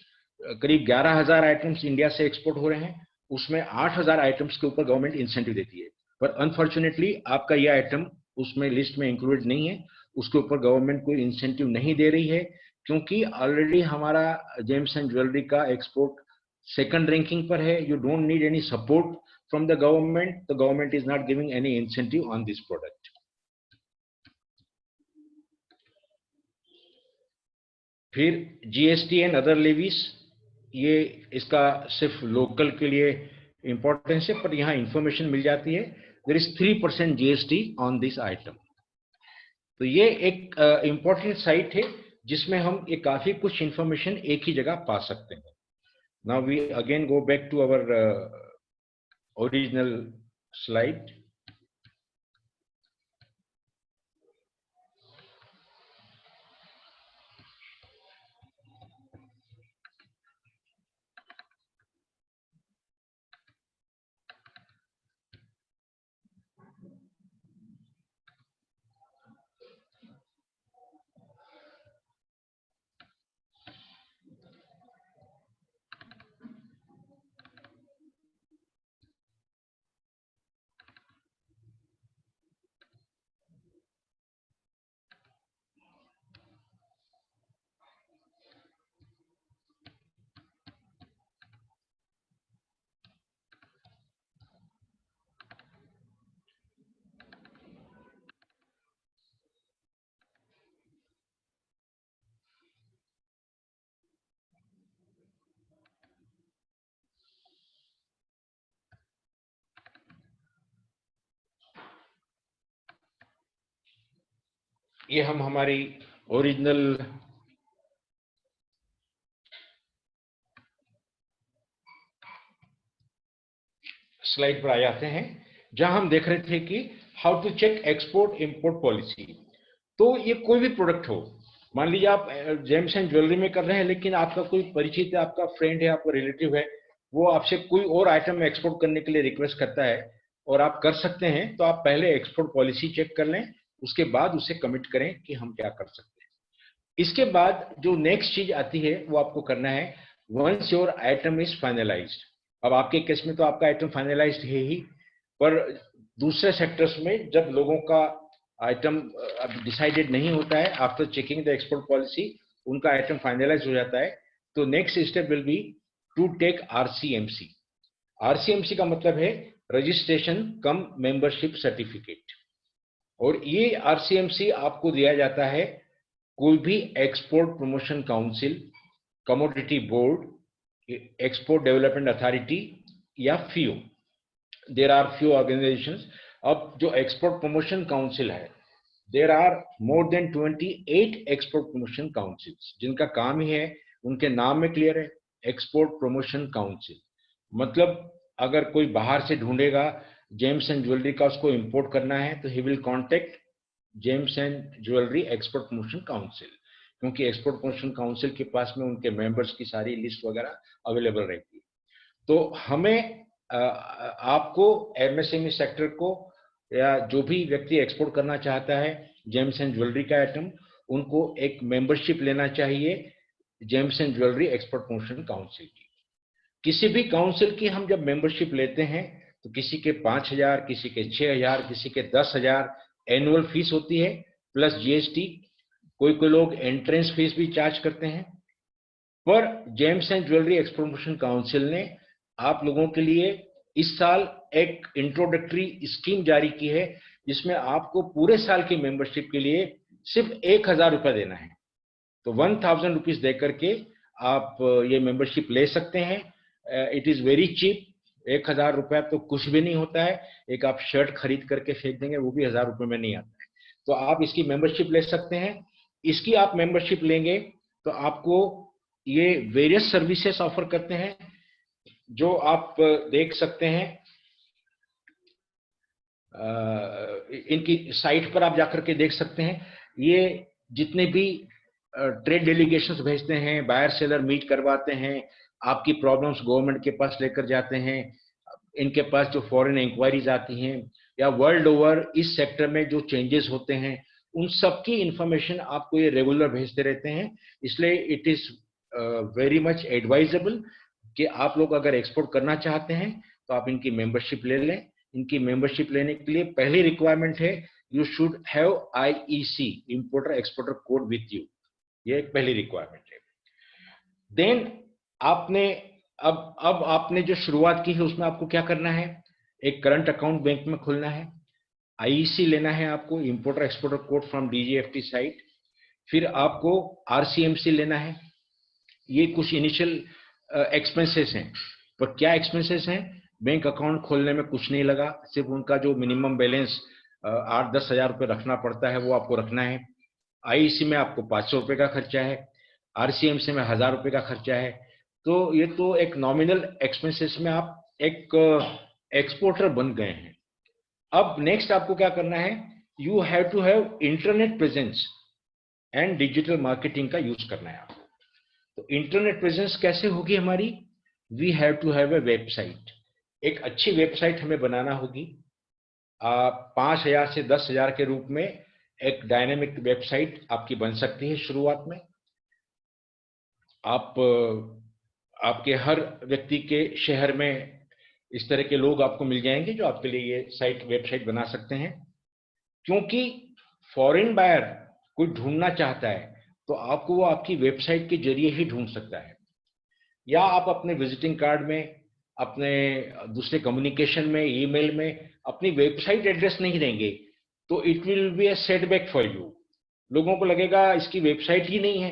करीब 11,000 आइटम्स इंडिया से एक्सपोर्ट हो रहे हैं, उसमें 8,000 आइटम्स के ऊपर गवर्नमेंट इंसेंटिव देती है। पर अनफॉर्चुनेटली आपका यह आइटम उसमें लिस्ट में इंक्लूडेड नहीं है, उसके ऊपर गवर्नमेंट कोई इंसेंटिव नहीं दे रही है, क्योंकि ऑलरेडी हमारा जेम्स एंड ज्वेलरी का एक्सपोर्ट सेकंड रैंकिंग पर है। You don't need any support from the government, the government is not giving any incentive on this product. फिर जीएसटी एंड अदर लेवीज, ये इसका सिर्फ लोकल के लिए इंपॉर्टेंस है, पर यहाँ इंफॉर्मेशन मिल जाती है। There is 3% GST on this item. तो ये एक इंपॉर्टेंट साइट है जिसमें हम ये काफी कुछ इंफॉर्मेशन एक ही जगह पा सकते हैं। Now we again go back to our original slide. ये हम हमारी ओरिजिनल स्लाइड पर आ जाते हैं, जहां हम देख रहे थे कि how to check export import policy. तो ये कोई भी प्रोडक्ट हो, मान लीजिए आप जेम्स एंड ज्वेलरी में कर रहे हैं, लेकिन आपका कोई परिचित है, आपका फ्रेंड है, आपका रिलेटिव है, वो आपसे कोई और आइटम एक्सपोर्ट करने के लिए रिक्वेस्ट करता है और आप कर सकते हैं, तो आप पहले एक्सपोर्ट पॉलिसी चेक कर लें, उसके बाद उसे कमिट करें कि हम क्या कर सकते हैं। इसके बाद जो नेक्स्ट चीज आती है वो आपको करना है, once your item is finalised. अब आपके केस में तो आपका आइटम फाइनलाइज्ड है ही, पर दूसरे सेक्टर्स में जब लोगों का आइटम डिसाइडेड नहीं होता है, after checking the export policy उनका आइटम फाइनलाइज हो जाता है, तो next step will be to take RCMC. RCMC का मतलब है रजिस्ट्रेशन कम मेंबरशिप सर्टिफिकेट, और ये आरसीएमसी आपको दिया जाता है कोई भी export promotion council, commodity board, export development authority या FIO, there are few organisations. अब जो एक्सपोर्ट प्रमोशन काउंसिल है, there are more than 28 export promotion councils, जिनका काम ही है, उनके नाम में क्लियर है, एक्सपोर्ट प्रमोशन काउंसिल. मतलब अगर कोई बाहर से ढूंढेगा जेम्स एंड ज्वेलरी का, उसको इंपोर्ट करना है, तो he will contact James and jewellery export promotion council, क्योंकि एक्सपोर्ट प्रमोशन काउंसिल के पास में उनके मेंबर्स की सारी लिस्ट वगैरह अवेलेबल रहती है. तो हमें आपको MSME सेक्टर को, या जो भी व्यक्ति एक्सपोर्ट करना चाहता है जेम्स एंड ज्वेलरी का आइटम, उनको एक मेंबरशिप लेना चाहिए James and jewellery export promotion council की. किसी भी काउंसिल की हम जब मेंबरशिप लेते हैं तो किसी के 5,000, किसी के 6,000, किसी के 10,000 एनुअल फीस होती है प्लस GST. कोई लोग एंट्रेंस फीस भी चार्ज करते हैं. पर James and jewellery export promotion council ने आप लोगों के लिए इस साल एक इंट्रोडक्टरी स्कीम जारी की है, जिसमें आपको पूरे साल की मेंबरशिप के लिए सिर्फ 1,000 रुपये देना है. तो 1,000 रुपीज दे करके आप ये मेंबरशिप ले सकते हैं. It is very cheap. 1,000 रुपया तो कुछ भी नहीं होता है. एक आप शर्ट खरीद करके फेंक देंगे, वो भी 1,000 रुपये में नहीं आता है. तो आप इसकी मेंबरशिप ले सकते हैं. इसकी आप मेंबरशिप लेंगे तो आपको ये वेरियस सर्विसेज ऑफर करते हैं, जो आप देख सकते हैं. इनकी साइट पर आप जाकर के देख सकते हैं. ये जितने भी ट्रेड डेलीगेशंस भेजते हैं, बायर सेलर मीट करवाते हैं, आपकी प्रॉब्लम्स गवर्नमेंट के पास लेकर जाते हैं, इनके पास जो फॉरेन इंक्वायरीज आती हैं या वर्ल्ड ओवर इस सेक्टर में जो चेंजेस होते हैं, उन सब की इंफॉर्मेशन आपको ये रेगुलर भेजते रहते हैं. इसलिए it is very much advisable कि आप लोग अगर एक्सपोर्ट करना चाहते हैं तो आप इनकी मेंबरशिप ले लें. इनकी मेंबरशिप लेने के लिए पहली रिक्वायरमेंट है, you should have IEC, importer exporter code with you. ये एक पहली रिक्वायरमेंट है. देन आपने अब आपने जो शुरुआत की है उसमें आपको क्या करना है, एक करंट अकाउंट बैंक में खोलना है, IEC लेना है आपको, importer exporter code from DGFT site. फिर आपको RCMC लेना है. ये कुछ इनिशियल एक्सपेंसेस हैं. पर क्या एक्सपेंसेस हैं? बैंक अकाउंट खोलने में कुछ नहीं लगा, सिर्फ उनका जो मिनिमम बैलेंस 8-10 हज़ार रुपये रखना पड़ता है वो आपको रखना है. IEC में आपको 500 रुपये का खर्चा है, RCMC में 1,000 रुपये का खर्चा है. तो ये तो एक नॉमिनल एक्सपेंसेस में आप एक एक्सपोर्टर बन गए हैं. अब नेक्स्ट आपको क्या करना है, you have to have internet presence and digital marketing का यूज करना है आपको. तो इंटरनेट प्रेजेंस कैसे होगी हमारी? We have to have a website. एक अच्छी वेबसाइट हमें बनाना होगी. 5,000 से 10,000 के रूप में एक डायनेमिक वेबसाइट आपकी बन सकती है शुरुआत में. आपके हर व्यक्ति के शहर में इस तरह के लोग आपको मिल जाएंगे जो आपके लिए ये वेबसाइट बना सकते हैं. क्योंकि फॉरेन बायर कोई ढूंढना चाहता है तो आपको वो आपकी वेबसाइट के जरिए ही ढूंढ सकता है. या आप अपने विजिटिंग कार्ड में, अपने दूसरे कम्युनिकेशन में, ईमेल में अपनी वेबसाइट एड्रेस नहीं देंगे तो it will be a setback for you. लोगों को लगेगा इसकी वेबसाइट ही नहीं है,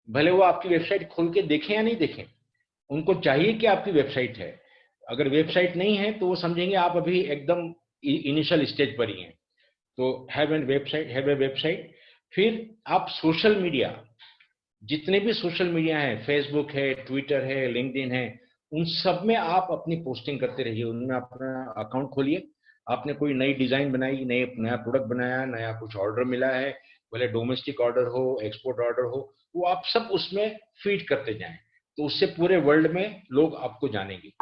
भले वो आपकी वेबसाइट खोल के देखें या नहीं देखें, उनको चाहिए कि आपकी वेबसाइट है. अगर वेबसाइट नहीं है तो वो समझेंगे आप अभी एकदम इनिशियल स्टेज पर ही हैं. तो हैव ए वेबसाइट. फिर आप सोशल मीडिया, जितने भी सोशल मीडिया हैं, फेसबुक है, ट्विटर है, लिंक्डइन है, उन सब में आप अपनी पोस्टिंग करते रहिए. उनमें अपना अकाउंट खोलिए. आपने कोई नई डिजाइन बनाई, नया प्रोडक्ट बनाया, नया कुछ ऑर्डर मिला है, भले डोमेस्टिक ऑर्डर हो, एक्सपोर्ट ऑर्डर हो, वो आप सब उसमें फीड करते जाएं. तो उससे पूरे वर्ल्ड में लोग आपको जानेंगे.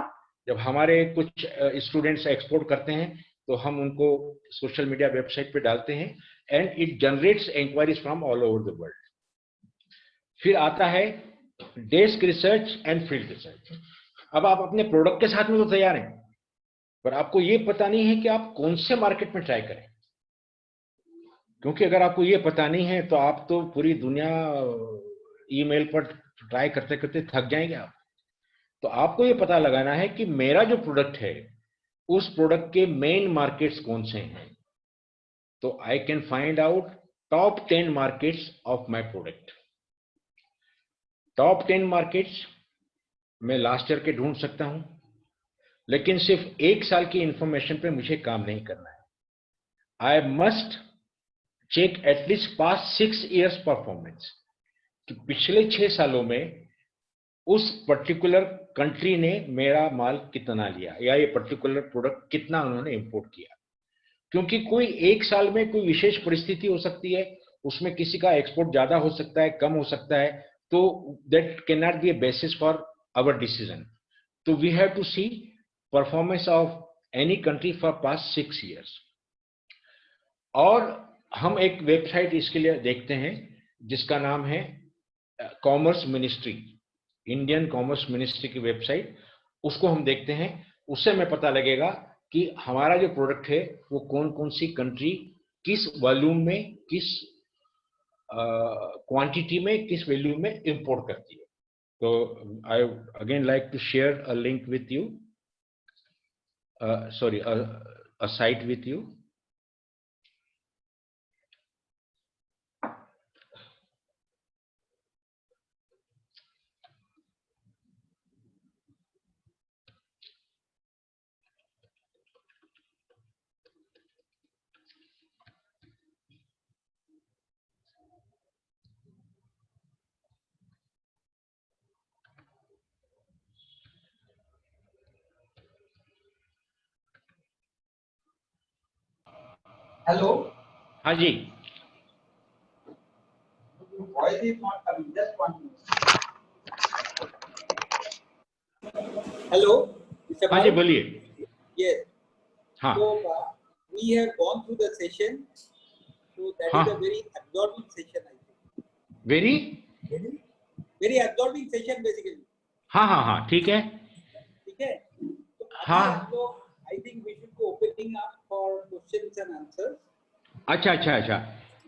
जब हमारे कुछ स्टूडेंट्स एक्सपोर्ट करते हैं तो हम उनको सोशल मीडिया वेबसाइट पे डालते हैं and it generates inquiries from all over the world. फिर आता है desk research and field research. अब आप अपने प्रोडक्ट के साथ में तो तैयार हैं, पर आपको ये पता नहीं है कि आप कौन से मार्केट में ट्राई करें. क्योंकि अगर आपको ये पता नहीं है तो आप तो पूरी दुनिया ईमेल पर ट्राई करते करते थक जाएंगे आप. तो आपको ये पता लगाना है कि मेरा जो प्रोडक्ट है उस प्रोडक्ट के मेन मार्केट्स कौन से हैं. तो I can find out top 10 markets of my product. Top 10 markets मैं लास्ट ईयर के ढूंढ सकता हूं, लेकिन सिर्फ एक साल की इंफॉर्मेशन पे मुझे काम नहीं करना है। I must check at least past 6 years performance, कि पिछले 6 सालों में उस पर्टिकुलर कंट्री ने मेरा माल कितना लिया, या ये पर्टिकुलर प्रोडक्ट कितना उन्होंने इंपोर्ट किया। क्योंकि कोई एक साल में कोई विशेष परिस्थिति हो सकती है, उसमें किसी का एक्सपोर्ट ज्यादा हो सकता है, कम हो सकता है, तो that cannot be a basis for our decision. तो we have to see performance of any country for past 6 years. और हम एक वेबसाइट इसके लिए देखते हैं जिसका नाम है commerce ministry, Indian commerce ministry की वेबसाइट। उसको हम देखते हैं, उससे हमें पता लगेगा कि हमारा जो प्रोडक्ट है वो कौन कौन सी कंट्री किस वॉल्यूम में, किस क्वांटिटी में, किस वैल्यू में इंपोर्ट करती है। तो I again like to share a link with you, sorry a site with you. Hello. हाँ जी, Your voice is not coming. Just 1 minute. Hello, Mr. हाँ जी, Bhai. बोलिए। Yes. हाँ So we have gone through the session. So that हाँ, is a very absorbing session, I think. Very, Very absorbing session basically. हाँ हाँ हाँ, ठीक है। ठीक है? तो अभी हाँ, हम लोग I think we should go opening up for questions and answers. अच्छा अच्छा अच्छा,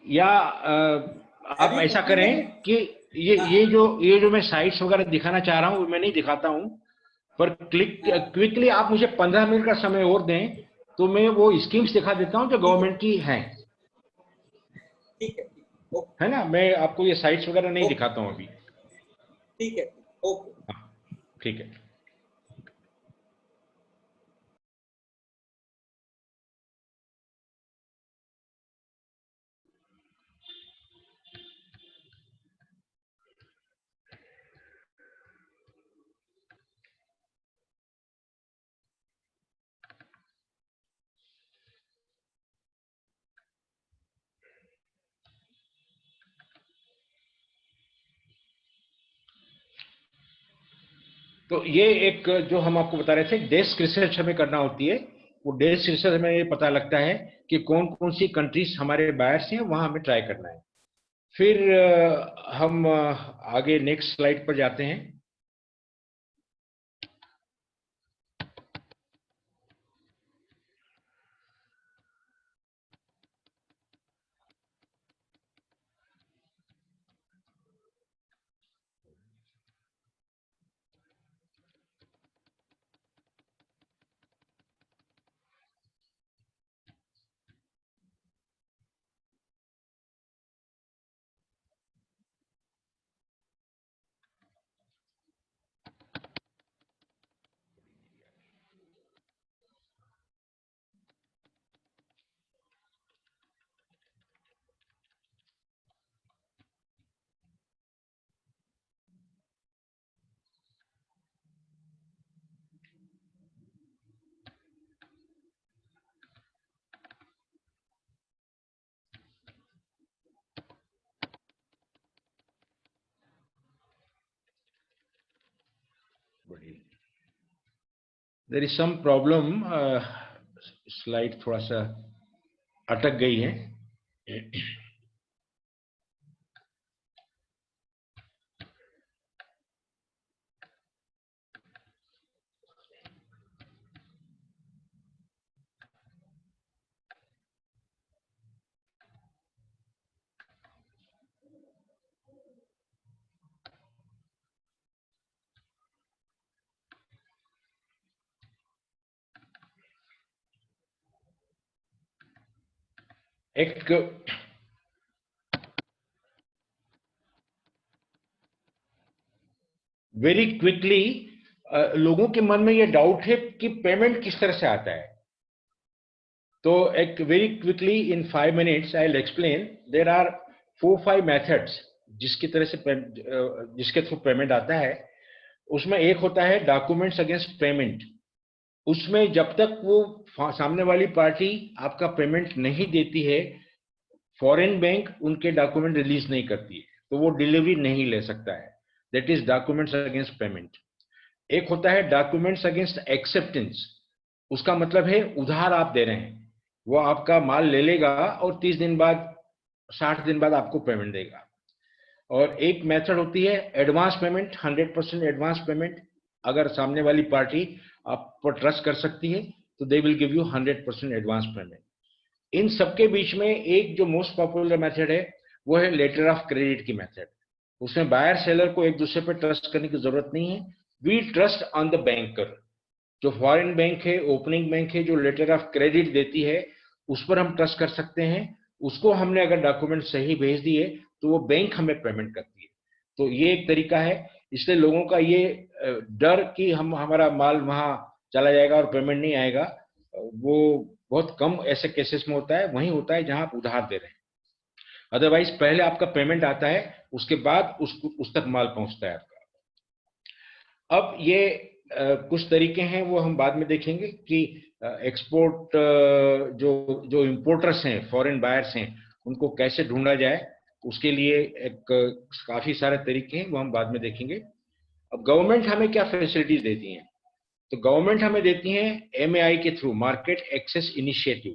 या Have आप you ऐसा completed करें it? कि ये हाँ ये जो मैं साइट्स वगैरह दिखाना चाह रहा हूँ मैं नहीं दिखाता हूँ, पर हाँ, क्विकली आप मुझे 15 मिनट का समय और दें तो मैं वो स्कीम्स दिखा देता हूँ जो गवर्नमेंट की हैं, ठीक है, है ना। मैं आपको ये साइट्स वगैरह नहीं ओके, दिखाता हूँ अभी। ठीक है, ओके। हाँ, ठीक है। तो ये एक जो हम आपको बता रहे थे डेस्क रिसर्च हमें करना होती है, वो डेस्क रिसर्च में ये पता लगता है कि कौन कौन सी कंट्रीज हमारे बायर्स हैं, वहां हमें ट्राई करना है। फिर हम आगे नेक्स्ट स्लाइड पर जाते हैं। There is some problem, slide थोड़ा सा अटक गई है। एक वेरी क्विकली लोगों के मन में ये डाउट है कि पेमेंट किस तरह से आता है। तो एक very quickly in 5 minutes I will explain. There are 4-5 methods जिसके थ्रू पेमेंट आता है। उसमें एक होता है डॉक्यूमेंट्स अगेंस्ट पेमेंट। उसमें जब तक वो सामने वाली पार्टी आपका पेमेंट नहीं देती है, फॉरेन बैंक उनके डॉक्यूमेंट रिलीज नहीं करती है, तो वो डिलीवरी नहीं ले सकता है। That is documents against payment. एक होता है डॉक्यूमेंट्स अगेंस्ट एक्सेप्टेंस। उसका मतलब है उधार आप दे रहे हैं, वो आपका माल ले लेगा और 30 दिन बाद 60 दिन बाद आपको पेमेंट देगा। और एक मेथड होती है एडवांस पेमेंट, 100% एडवांस पेमेंट। अगर सामने वाली पार्टी आप पर ट्रस्ट कर सकती है तो they will give you 100% advance payment. इन सबके बीच में एक जो मोस्ट पॉपुलर मेथड है वो है लेटर ऑफ क्रेडिट की मेथड। उसमें बायर सेलर को एक दूसरे पर ट्रस्ट करने की जरूरत नहीं है। We trust on the banker. जो फॉरेन बैंक है, ओपनिंग बैंक है, जो लेटर ऑफ क्रेडिट देती है उस पर हम ट्रस्ट कर सकते हैं। उसको हमने अगर डॉक्यूमेंट सही भेज दिए तो वो बैंक हमें पेमेंट करती है। तो ये एक तरीका है। इसलिए लोगों का ये डर कि हमारा माल वहां चला जाएगा और पेमेंट नहीं आएगा, वो बहुत कम ऐसे केसेस में होता है। वहीं होता है जहां आप उधार दे रहे हैं। अदरवाइज पहले आपका पेमेंट आता है, उसके बाद उस तक माल पहुंचता है आपका। अब ये कुछ तरीके हैं वो हम बाद में देखेंगे कि एक्सपोर्ट जो इंपोर्टर्स हैं, फॉरेन बायर्स हैं, उनको कैसे ढूंढा जाए। उसके लिए एक काफी सारे तरीके हैं, वो हम बाद में देखेंगे। अब गवर्नमेंट हमें क्या फैसिलिटीज देती हैं? तो गवर्नमेंट हमें देती है एमएआई के थ्रू, मार्केट एक्सेस इनिशिएटिव।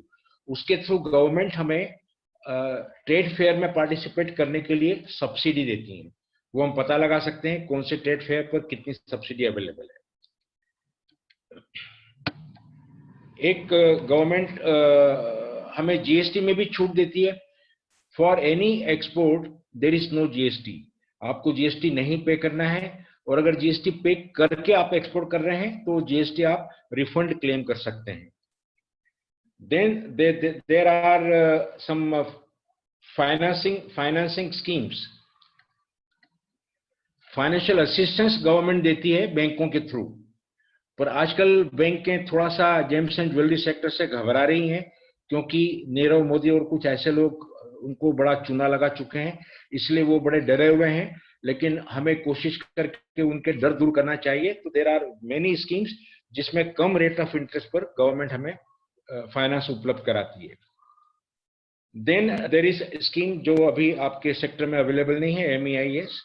उसके थ्रू गवर्नमेंट हमें ट्रेड फेयर में पार्टिसिपेट करने के लिए सब्सिडी देती है। वो हम पता लगा सकते हैं कौन से ट्रेड फेयर पर कितनी सब्सिडी अवेलेबल है। एक गवर्नमेंट हमें जीएसटी में भी छूट देती है। For any export there is no GST. आपको जीएसटी नहीं पे करना है, और अगर जीएसटी पे करके आप एक्सपोर्ट कर रहे हैं तो जीएसटी आप रिफंड क्लेम कर सकते हैं। Then there are some financing schemes. Financial assistance government देती है बैंकों के थ्रू, पर आजकल बैंकें थोड़ा सा जेम्स एंड ज्वेलरी सेक्टर से घबरा रही हैं, क्योंकि नीरव मोदी और कुछ ऐसे लोग उनको बड़ा चूना लगा चुके हैं, इसलिए वो बड़े डरे हुए हैं। लेकिन हमें कोशिश करके उनके डर दूर करना चाहिए। तो देयर आर मेनी स्कीम्स जिसमें कम रेट ऑफ इंटरेस्ट पर गवर्नमेंट हमें फाइनेंस उपलब्ध कराती है। देन देयर इज स्कीम जो अभी आपके सेक्टर में अवेलेबल नहीं है, MEIS।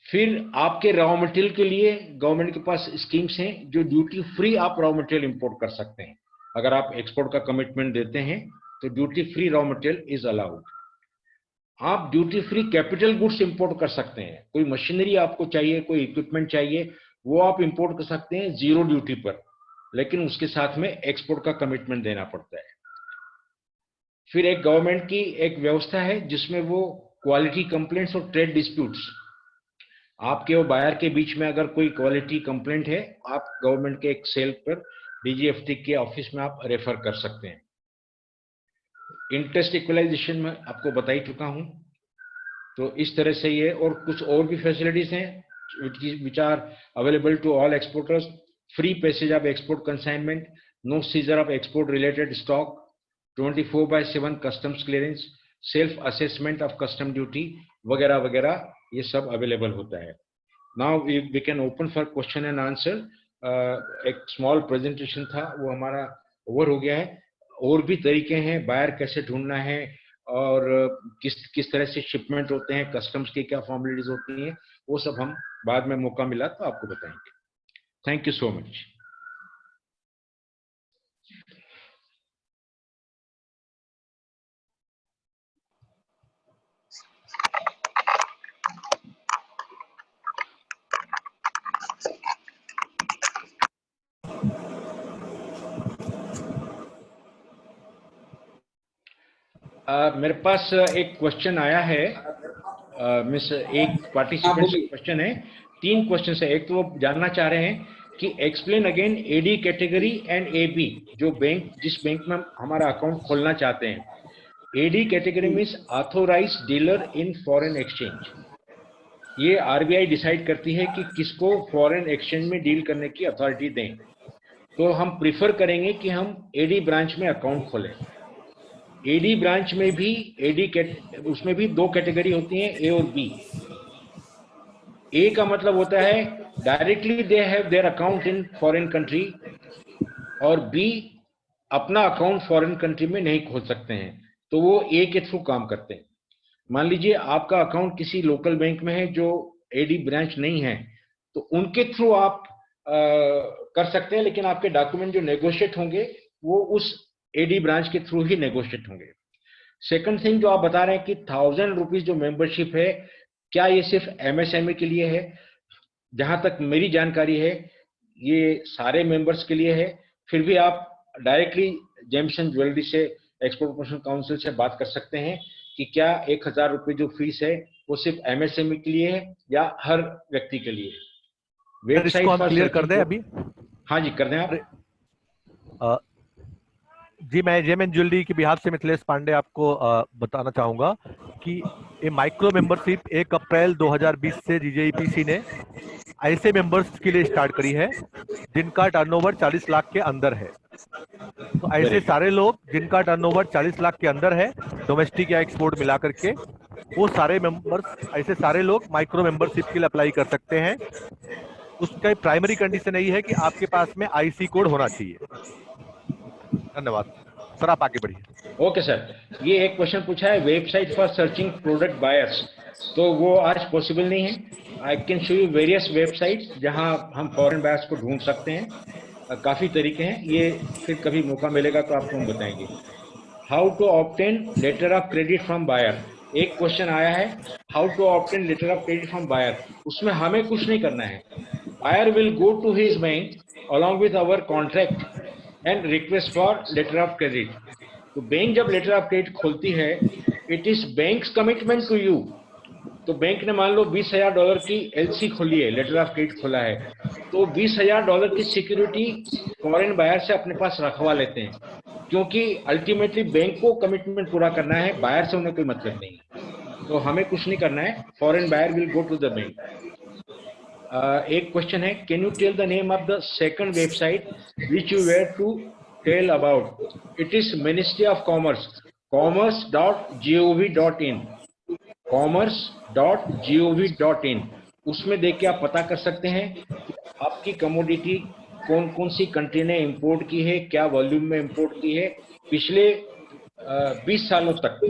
फिर आपके रॉ मटेरियल के लिए गवर्नमेंट के पास स्कीम्स हैं जो ड्यूटी फ्री आप रॉ मटेरियल इंपोर्ट कर सकते हैं। अगर आप एक्सपोर्ट का कमिटमेंट देते हैं तो duty free raw material is allowed. आप duty free capital goods import कर सकते हैं। कोई मशीनरी आपको चाहिए, कोई इक्विपमेंट चाहिए, वो आप इंपोर्ट कर सकते हैं जीरो ड्यूटी पर, लेकिन उसके साथ में एक्सपोर्ट का कमिटमेंट देना पड़ता है। फिर एक गवर्नमेंट की एक व्यवस्था है जिसमें वो क्वालिटी कंप्लेंट्स और ट्रेड डिस्प्यूट्स, आपके और बायर के बीच में अगर कोई क्वालिटी कंप्लेंट है, आप गवर्नमेंट के एक सेल पर DGFT के ऑफिस में आप रेफर कर सकते हैं। इंटरेस्ट इक्वलाइजेशन में आपको बता ही चुका हूं। तो इस तरह से ये और कुछ और भी फैसिलिटीज हैं which are available to all exporters. Free passage of export consignment, no seizure of export related stock, 24/7 customs clearance, self assessment of custom duty वगैरह वगैरह, ये सब अवेलेबल होता है। Now we can open for question and answer. एक small presentation था वो हमारा ओवर हो गया है। और भी तरीके हैं, बायर कैसे ढूंढना है और किस तरह से शिपमेंट होते हैं, कस्टम्स की क्या फॉर्मेलिटीज होती हैं, वो सब हम बाद में मौका मिला तो आपको बताएंगे। Thank you so much. मेरे पास एक क्वेश्चन आया है मिस, एक पार्टिसिपेंट से क्वेश्चन है, 3 क्वेश्चन है। एक तो वो जानना चाह रहे हैं कि explain again AD category and AB, जो बैंक जिस बैंक में हमारा अकाउंट खोलना चाहते हैं। AD category means authorised dealer in foreign exchange, ये आरबीआई डिसाइड करती है कि किसको फॉरेन एक्सचेंज में डील करने की अथॉरिटी दें। तो हम प्रिफर करेंगे कि हम एडी ब्रांच में अकाउंट खोलें। एडी ब्रांच में भी उसमें भी दो कैटेगरी होती हैं, ए और बी। ए का मतलब होता है directly they have their account in foreign country, और बी अपना अकाउंट फॉरेन कंट्री में नहीं खोल सकते हैं, तो वो ए के थ्रू काम करते हैं। मान लीजिए आपका अकाउंट किसी लोकल बैंक में है जो एडी ब्रांच नहीं है, तो उनके थ्रू आप कर सकते हैं, लेकिन आपके डॉक्यूमेंट जो नेगोशिएट होंगे वो उस एडी ब्रांच के थ्रू ही नेगोशिएट होंगे। सेकंड थिंग जो आप बता रहे हैं कि 1000 रुपीज जो मेंबरशिप है, क्या ये सिर्फ एमएसएमई के लिए है? जहां तक मेरी जानकारी है ये सारे मेंबर्स के लिए है। फिर भी आप डायरेक्टली जेम्सन ज्वेलरी से एक्सपोर्ट प्रमोशन काउंसिल से बात कर सकते हैं कि क्या 1000 रुपये जो फीस है वो सिर्फ एमएसएमई के लिए है या हर व्यक्ति के लिए है। वेबसाइट हम क्लियर कर दें अभी? हाँ जी, कर दें आप। जी, मैं जेमएन ज्वेलरी के बिहार से मिथिलेश पांडे आपको बताना चाहूंगा कि ये माइक्रो मेंबरशिप 1 अप्रैल 2020 से जीजेईपीसी ने ऐसे मेंबर्स के लिए स्टार्ट करी है जिनका टर्नओवर 40 लाख के अंदर है। तो ऐसे सारे लोग जिनका टर्नओवर 40 लाख के अंदर है, डोमेस्टिक या एक्सपोर्ट मिला करके, वो सारे मेंबर्स, ऐसे सारे लोग माइक्रो मेंबरशिप के लिए अप्लाई कर सकते हैं। उसका प्राइमरी कंडीशन यही है कि आपके पास में आईसी कोड होना चाहिए। धन्यवाद सर, आप आगे बढ़िए। ओके सर, ये एक क्वेश्चन पूछा है, website for searching product buyers, तो वो आज पॉसिबल नहीं है। I can show you various websites जहां हम फॉरेन बायर्स को ढूंढ सकते हैं। काफी तरीके हैं, ये फिर कभी मौका मिलेगा तो आपको हम बताएंगे। How to obtain letter of credit from buyer, एक क्वेश्चन आया है, how to obtain letter of credit from buyer. उसमें हमें कुछ नहीं करना है, buyer will go to his bank along with our contract and request for letter of credit. तो बैंक जब लेटर ऑफ क्रेडिट खोलती है, it is bank's commitment to you. तो बैंक ने मान लो $20,000 की एलसी खोली है, लेटर ऑफ क्रेडिट खोला है, तो $20,000 की सिक्योरिटी फॉरेन बायर से अपने पास रखवा लेते हैं, क्योंकि अल्टीमेटली बैंक को कमिटमेंट पूरा करना है, बायर से उन्हें कोई मतलब नहीं है। तो हमें कुछ नहीं करना है, foreign buyer will go to the bank. एक क्वेश्चन है, can you tell the name of the second website which you were to tell about? It is ministry of commerce, commerce.gov.in, commerce.gov.in। उसमें देख के आप पता कर सकते हैं कि आपकी कमोडिटी कौन कौन सी कंट्री ने इंपोर्ट की है, क्या वॉल्यूम में इंपोर्ट की है पिछले 20 सालों तक।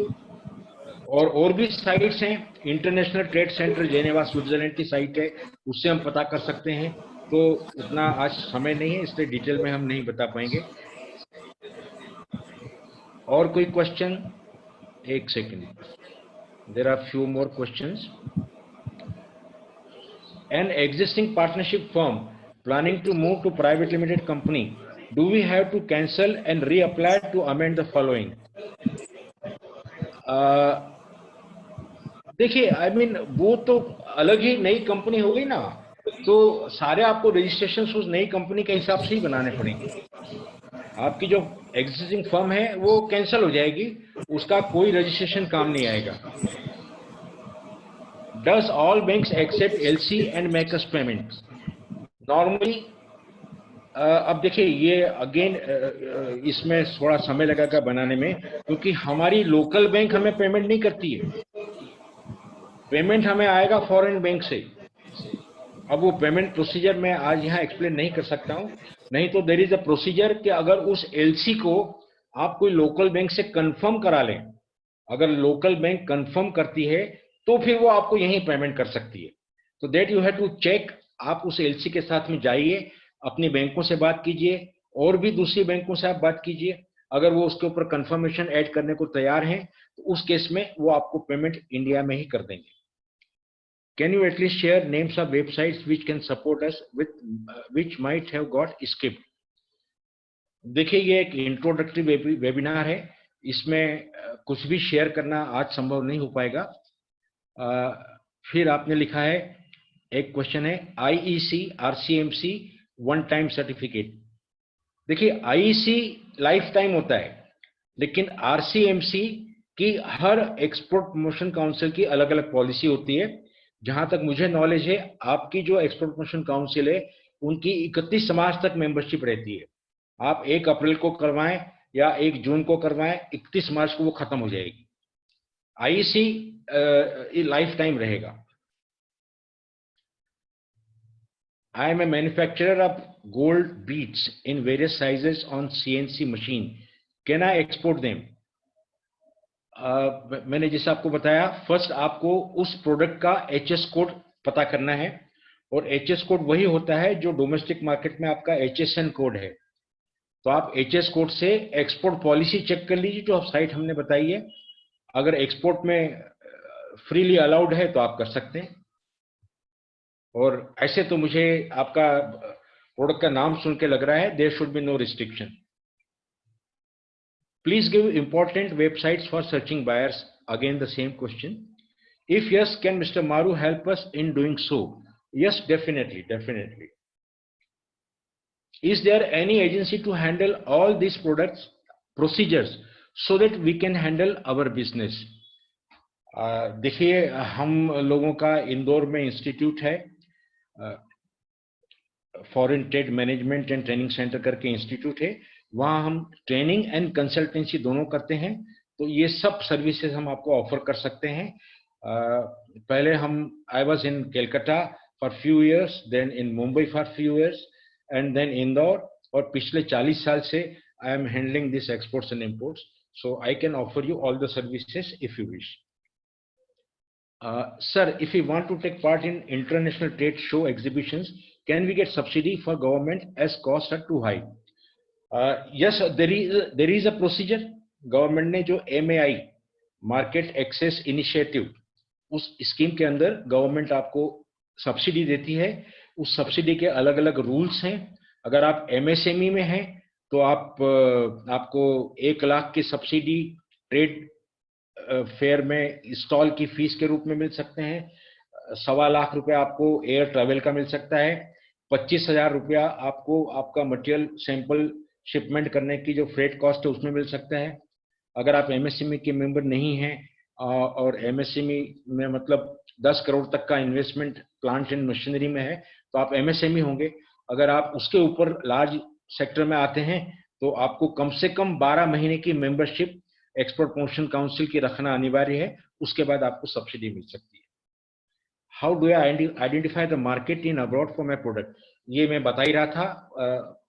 और भी साइट्स हैं, international trade centre Geneva Switzerland की साइट है, उससे हम पता कर सकते हैं। तो उतना आज समय नहीं है, इसलिए डिटेल में हम नहीं बता पाएंगे। और कोई क्वेश्चन? एक second, there are few more questions. An existing partnership firm planning to move to private limited company, do we have to cancel and reapply to amend the following? देखिए, आई मीन वो तो अलग ही नई company हो गई ना, तो सारे आपको रजिस्ट्रेशन उस नई कंपनी के हिसाब से ही बनाने पड़ेंगे। आपकी जो एग्जिस्टिंग फर्म है वो कैंसिल हो जाएगी, उसका कोई रजिस्ट्रेशन काम नहीं आएगा। Does all banks accept LC and make us payment? Normally अब देखिए, ये अगेन इसमें थोड़ा समय लगेगा बनाने में, क्योंकि हमारी लोकल बैंक हमें पेमेंट नहीं करती है, पेमेंट हमें आएगा फॉरेन बैंक से। अब वो पेमेंट प्रोसीजर मैं आज यहाँ एक्सप्लेन नहीं कर सकता हूँ, नहीं तो देयर इज अ प्रोसीजर कि अगर उस एलसी को आप कोई लोकल बैंक से कंफर्म करा लें, अगर लोकल बैंक कंफर्म करती है तो फिर वो आपको यहीं पेमेंट कर सकती है। तो that you have to check. आप उस एलसी के साथ में जाइए, अपनी बैंकों से बात कीजिए, और भी दूसरी बैंकों से आप बात कीजिए। अगर वो उसके ऊपर कंफर्मेशन ऐड करने को तैयार हैं तो उस केस में वो आपको पेमेंट इंडिया में ही कर देंगे। Can you at least share names of websites which can support us with which might have got skipped? देखिए, ये एक इंट्रोडक्टरी वेबिनार है, इसमें कुछ भी शेयर करना आज संभव नहीं हो पाएगा। फिर आपने लिखा है, एक क्वेश्चन है, IEC RCMC one time certificate. देखिए, IEC लाइफ टाइम होता है, लेकिन RCMC की हर एक्सपोर्ट प्रमोशन काउंसिल की अलग अलग पॉलिसी होती है। जहां तक मुझे नॉलेज है, आपकी जो एक्सपोर्ट प्रमोशन काउंसिल है उनकी 31 मार्च तक मेंबरशिप रहती है। आप 1 अप्रैल को करवाएं या 1 जून को करवाएं, 31 मार्च को वो खत्म हो जाएगी। आईईसी लाइफ टाइम रहेगा। I am a manufacturer of gold beads in various sizes on CNC machine. Can I export them? मैंने जैसे आपको बताया, फर्स्ट आपको उस प्रोडक्ट का HS कोड पता करना है, और HS कोड वही होता है जो डोमेस्टिक मार्केट में आपका HSN कोड है। तो आप HS कोड से एक्सपोर्ट पॉलिसी चेक कर लीजिए, जो साइट हमने बताई है। अगर एक्सपोर्ट में फ्रीली अलाउड है तो आप कर सकते हैं, और ऐसे तो मुझे आपका प्रोडक्ट का नाम सुन के लग रहा है there should be no restriction. Please give important websites for searching buyers. Again the same question. If yes, can mister Maru help us in doing so? Yes, definitely, definitely. Is there any agency to handle all these products procedures so that we can handle our business? देखिए, हम लोगों का इंदौर में institute है, foreign trade management and training centre करके institute है। वहाँ हम ट्रेनिंग एंड कंसल्टेंसी दोनों करते हैं, तो ये सब सर्विसेज हम आपको ऑफर कर सकते हैं। पहले I was in Calcutta for few years, then in Mumbai for few years, and then Indore, और पिछले 40 साल से I am handling this exports and imports, so I can offer you all the services if you wish. Sir, if we want to take part in international trade show exhibitions, can we get subsidy for government as costs are too high? Yes, there is a procedure. Government ने जो MAI Market Access Initiative, उस scheme के अंदर government आपको subsidy देती है। उस subsidy के अलग अलग रूल्स हैं। अगर आप MSME में हैं तो आपको 1 लाख की सब्सिडी ट्रेड फेयर में स्टॉल की फीस के रूप में मिल सकते हैं। 1.25 लाख रुपया आपको एयर ट्रैवल का मिल सकता है। 25,000 रुपया आपको आपका मटेरियल सैंपल शिपमेंट करने की जो फ्रेट कॉस्ट है उसमें मिल सकता है। अगर आप MSME के मेंबर नहीं हैं और MSME में मतलब 10 करोड़ तक का इन्वेस्टमेंट प्लांट एंड मशीनरी में है तो आप MSME होंगे। अगर आप उसके ऊपर लार्ज सेक्टर में आते हैं तो आपको कम से कम 12 महीने की मेंबरशिप एक्सपोर्ट प्रमोशन काउंसिल की रखना अनिवार्य है, उसके बाद आपको सब्सिडी मिल सकती है। How do I identify the market in abroad for my product? ये मैं बता ही रहा था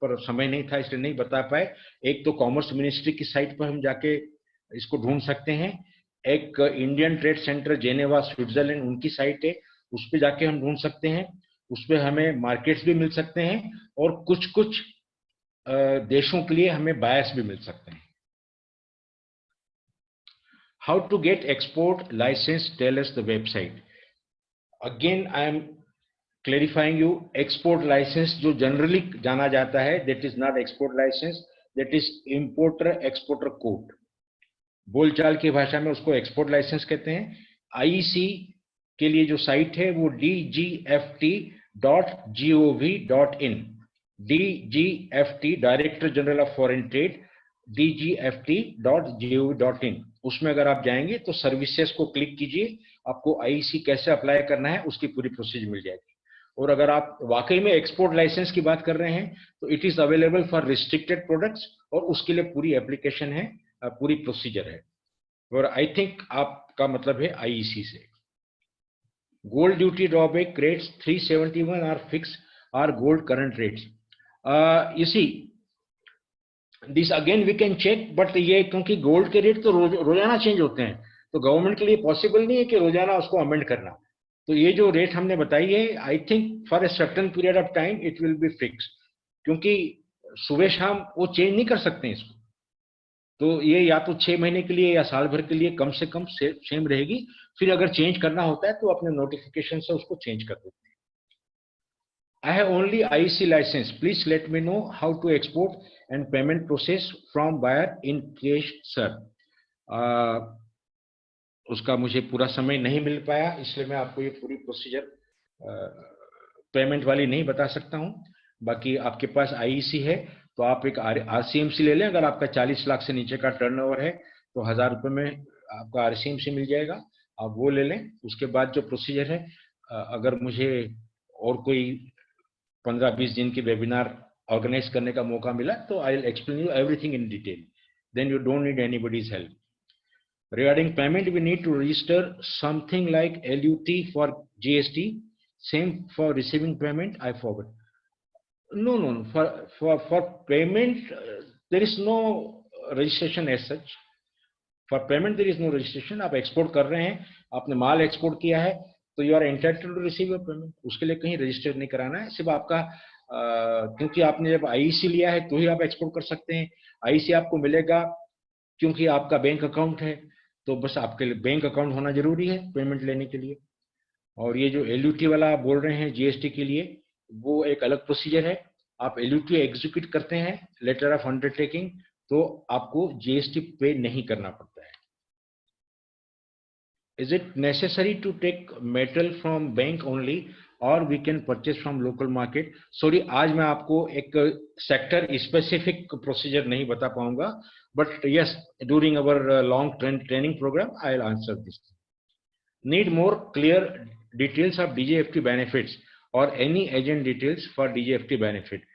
पर समय नहीं था इसलिए नहीं बता पाए। एक तो कॉमर्स मिनिस्ट्री की साइट पर हम जाके इसको ढूंढ सकते हैं। एक Indian trade centre Geneva Switzerland उनकी साइट है, उस पर जाके हम ढूंढ सकते हैं। उस पर हमें मार्केट्स भी मिल सकते हैं और कुछ देशों के लिए हमें बायर्स भी मिल सकते हैं। How to get export licence, tell us the website. Again I am clarifying you, export licence जो जनरली जाना जाता है that is not export licence, that is importer exporter code. बोलचाल की भाषा में उसको एक्सपोर्ट लाइसेंस कहते हैं। आईईसी के लिए जो साइट है वो dgft.gov.in, DGFT director general of foreign trade, dgft.gov.in। उसमें अगर आप जाएंगे तो सर्विसेज को क्लिक कीजिए, आपको आईईसी कैसे अप्लाई करना है उसकी पूरी प्रोसीजर मिल जाएगी। और अगर आप वाकई में एक्सपोर्ट लाइसेंस की बात कर रहे हैं तो it is available for restricted products और उसके लिए पूरी एप्लीकेशन है, पूरी प्रोसीजर है। और आई थिंक आपका मतलब है आईईसी से। Gold duty drawback rates 371 are fix are gold current rates. You see this again we can check, but ये क्योंकि गोल्ड के रेट तो रोजाना चेंज होते हैं तो गवर्नमेंट के लिए पॉसिबल नहीं है कि रोजाना उसको अमेंड करना। तो ये जो रेट हमने बताई है I think for a certain period of time it will be fix, क्योंकि सुबह शाम वो चेंज नहीं कर सकते हैं इसको। तो ये या तो 6 महीने के लिए या साल भर के लिए कम से कम सेम रहेगी। फिर अगर चेंज करना होता है तो अपने नोटिफिकेशन से उसको चेंज कर देते हैं। I have only IEC license. Please let me know how to export and payment process from buyer in cash, sir. उसका मुझे पूरा समय नहीं मिल पाया इसलिए मैं आपको ये पूरी प्रोसीजर पेमेंट वाली नहीं बता सकता हूँ। बाकी आपके पास आईईसी है तो आप एक आरसीएमसी ले लें। अगर आपका 40 लाख से नीचे का टर्नओवर है तो 1000 रुपये में आपका आरसीएमसी मिल जाएगा, आप वो ले लें। उसके बाद जो प्रोसीजर है अगर मुझे और कोई 15-20 दिन की वेबिनार ऑर्गेनाइज करने का मौका मिला तो I will explain you everything in detail, then you don't need anybody's help. Regarding payment, we need to register something like LUT for GST. Same for receiving payment. I forgot. No. For payment, there is no registration as such. For payment, there is no registration. आप export कर रहे हैं, आपने माल export किया है, तो you are entitled to receive your payment. उसके लिए कहीं register नहीं कराना है. सिर्फ आपका क्योंकि आपने जब IEC लिया है तो ही आप export कर सकते हैं. IEC आपको मिलेगा क्योंकि आपका बैंक अकाउंट है, तो बस आपके लिए बैंक अकाउंट होना जरूरी है पेमेंट लेने के लिए. और ये जो LUT वाला आप बोल रहे हैं GST के लिए, वो एक अलग प्रोसीजर है. आप LUT एग्जीक्यूट करते हैं, लेटर ऑफ अंडरटेकिंग, तो आपको GST पे नहीं करना पड़ता है. Is it necessary to take metal from bank only और we can purchase from local market? Sorry, आज मैं आपको एक सेक्टर स्पेसिफिक प्रोसीजर नहीं बता पाऊंगा, but yes, during our long training program, I'll answer this. Need more clear details of DGFT benefits or any agent details for DGFT benefit.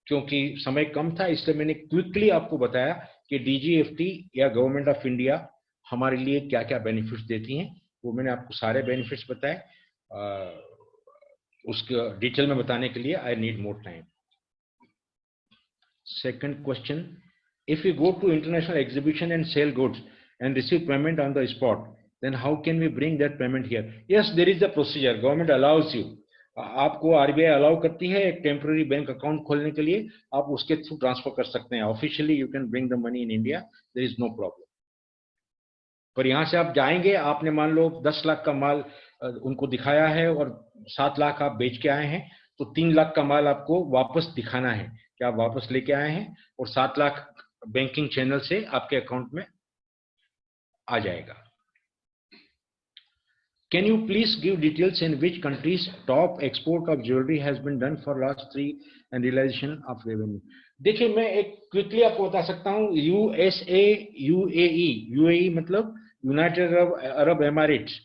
क्योंकि समय कम था इसलिए मैंने क्विकली आपको बताया कि DGFT या गवर्नमेंट ऑफ इंडिया हमारे लिए क्या क्या बेनिफिट्स देती हैं. वो मैंने आपको सारे बेनिफिट्स बताए. उसके डिटेल में बताने के लिए I need more time. Second question, if you go to international exhibition and sell goods and receive payment on the spot, then how can we bring that payment here? Yes, there is a procedure. Government allows you. आपको RBI allow करती है एक temporary bank account खोलने के लिए, आप उसके through transfer कर सकते हैं. Officially you can bring the money in India, there is no problem. पर यहाँ से आप जाएंगे, आपने मान लो 10 लाख का माल उनको दिखाया है और 7 लाख आप बेच के आए हैं, तो 3 लाख का माल आपको वापस दिखाना है कि आप वापस लेके आए हैं, और 7 लाख बैंकिंग चैनल से आपके अकाउंट में आ जाएगा. Can you please give details in which countries top export of jewelry has been done for last 3 and realization of revenue? देखिए, मैं एक क्विकली आपको बता सकता हूँ. USA, UAE मतलब United Arab Emirates.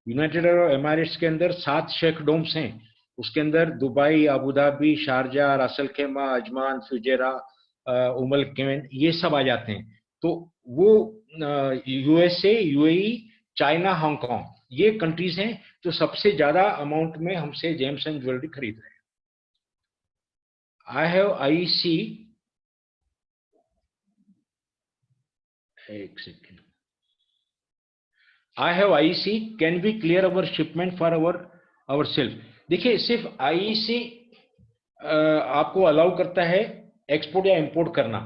United Arab Emirates के अंदर 7 शेख डोम्स हैं. उसके अंदर दुबई, अबू धाबी, शारजा, रासल खेमा, अजमान, फुजेरा, उमल केवन, ये सब आ जाते हैं. तो वो USA, UAE, चाइना, हांगकांग, ये कंट्रीज हैं जो सबसे ज्यादा अमाउंट में हमसे जेम्स एंड ज्वेलरी खरीद रहे हैं. आई हैव IEC, एक second, I have IEC, can be clear our shipment for our self. देखिए, सिर्फ IEC आपको अलाउ करता है एक्सपोर्ट या इंपोर्ट करना.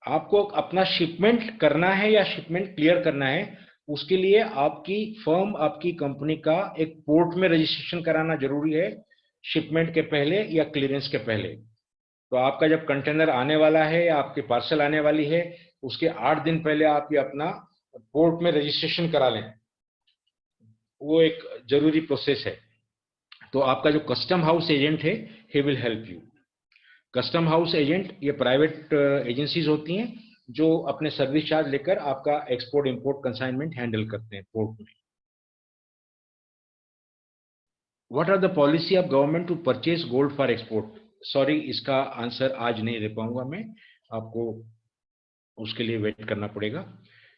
आपको अपना शिपमेंट करना है या शिपमेंट क्लियर करना है, उसके लिए आपकी फर्म, आपकी कंपनी का एक पोर्ट में रजिस्ट्रेशन कराना जरूरी है, शिपमेंट के पहले या क्लियरेंस के पहले. तो आपका जब कंटेनर आने वाला है या आपकी पार्सल आने वाली है, उसके 8 दिन पहले आप ये अपना पोर्ट में रजिस्ट्रेशन करा लें. वो एक जरूरी प्रोसेस है. तो आपका जो कस्टम हाउस एजेंट है, ही will help you. Custom house agent ये प्राइवेट एजेंसीज होती हैं जो अपने सर्विस चार्ज लेकर आपका एक्सपोर्ट इंपोर्ट कंसाइनमेंट हैंडल करते हैं पोर्ट में. What are the policy of government to purchase gold for export? Sorry, इसका आंसर आज नहीं दे पाऊंगा मैं, आपको उसके लिए वेट करना पड़ेगा.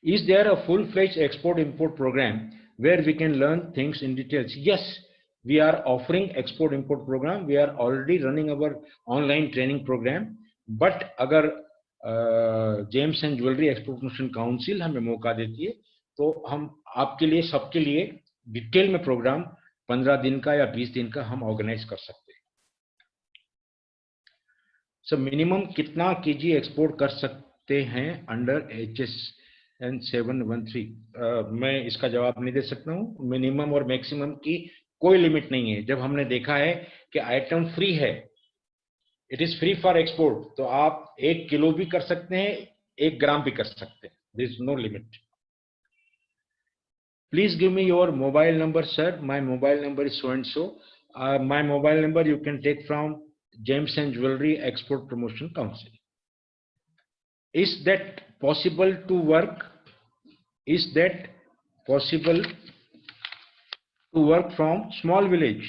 Is there a full fledged export import programme where we can learn things in details? Yes, we are offering export import program. We are already running our online training program. but अगर James and jewellery export promotion council हमें मौका देती है तो हम आपके लिए, सबके लिए डिटेल में प्रोग्राम 15 दिन का या 20 दिन का हम ऑर्गेनाइज कर सकते हैं. सो मिनिमम कितना केजी एक्सपोर्ट कर सकते हैं अंडर HSN 713? मैं इसका जवाब नहीं दे सकता हूँ. मिनिमम और मैक्सिमम की कोई लिमिट नहीं है. जब हमने देखा है कि आइटम फ्री है, it is free for export, तो आप 1 किलो भी कर सकते हैं, 1 ग्राम भी कर सकते हैं. There is no limit. Please give me your mobile number. Sir, my mobile number is so and so. My mobile number you can take from gems and jewellery export promotion council. Is that possible to work? Is that possible work from small village.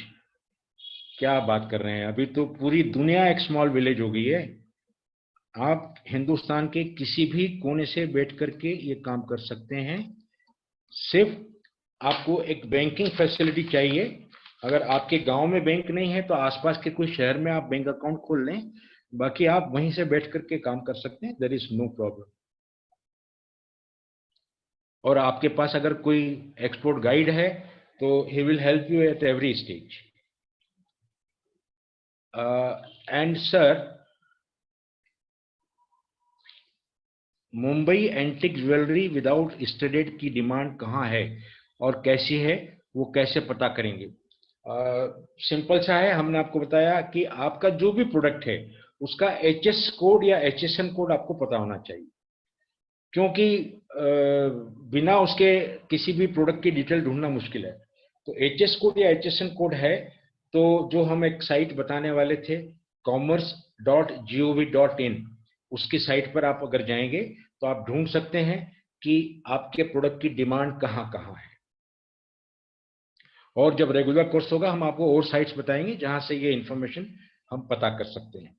क्या बात कर रहे हैं, अभी तो पूरी दुनिया एक स्मॉल विलेज हो गई है। आप हिंदुस्तान के किसी भी कोने से बैठ करके ये काम कर सकते हैं। सिर्फ आपको एक बैंकिंग फैसिलिटी चाहिए। अगर आपके गांव में बैंक नहीं है तो आसपास के कोई शहर में आप बैंक अकाउंट खोल लें, बाकी आप वहीं से बैठ करके काम कर सकते हैं, देयर इज नो प्रॉब्लम। और आपके पास अगर कोई एक्सपोर्ट गाइड है तो he will help you at every stage. And sir, Mumbai antique jewellery without studded की डिमांड कहाँ है और कैसी है, वो कैसे पता करेंगे? सिंपल सा है, हमने आपको बताया कि आपका जो भी प्रोडक्ट है उसका एचएस कोड या एचएसएन कोड आपको पता होना चाहिए, क्योंकि बिना उसके किसी भी प्रोडक्ट की डिटेल ढूंढना मुश्किल है। तो एचएस कोड या एचएसएन कोड है तो जो हम एक साइट बताने वाले थे commerce.gov.in, उसकी साइट पर आप अगर जाएंगे तो आप ढूंढ सकते हैं कि आपके प्रोडक्ट की डिमांड कहाँ कहाँ है। और जब रेगुलर कोर्स होगा हम आपको और साइट्स बताएंगे जहां से ये इंफॉर्मेशन हम पता कर सकते हैं।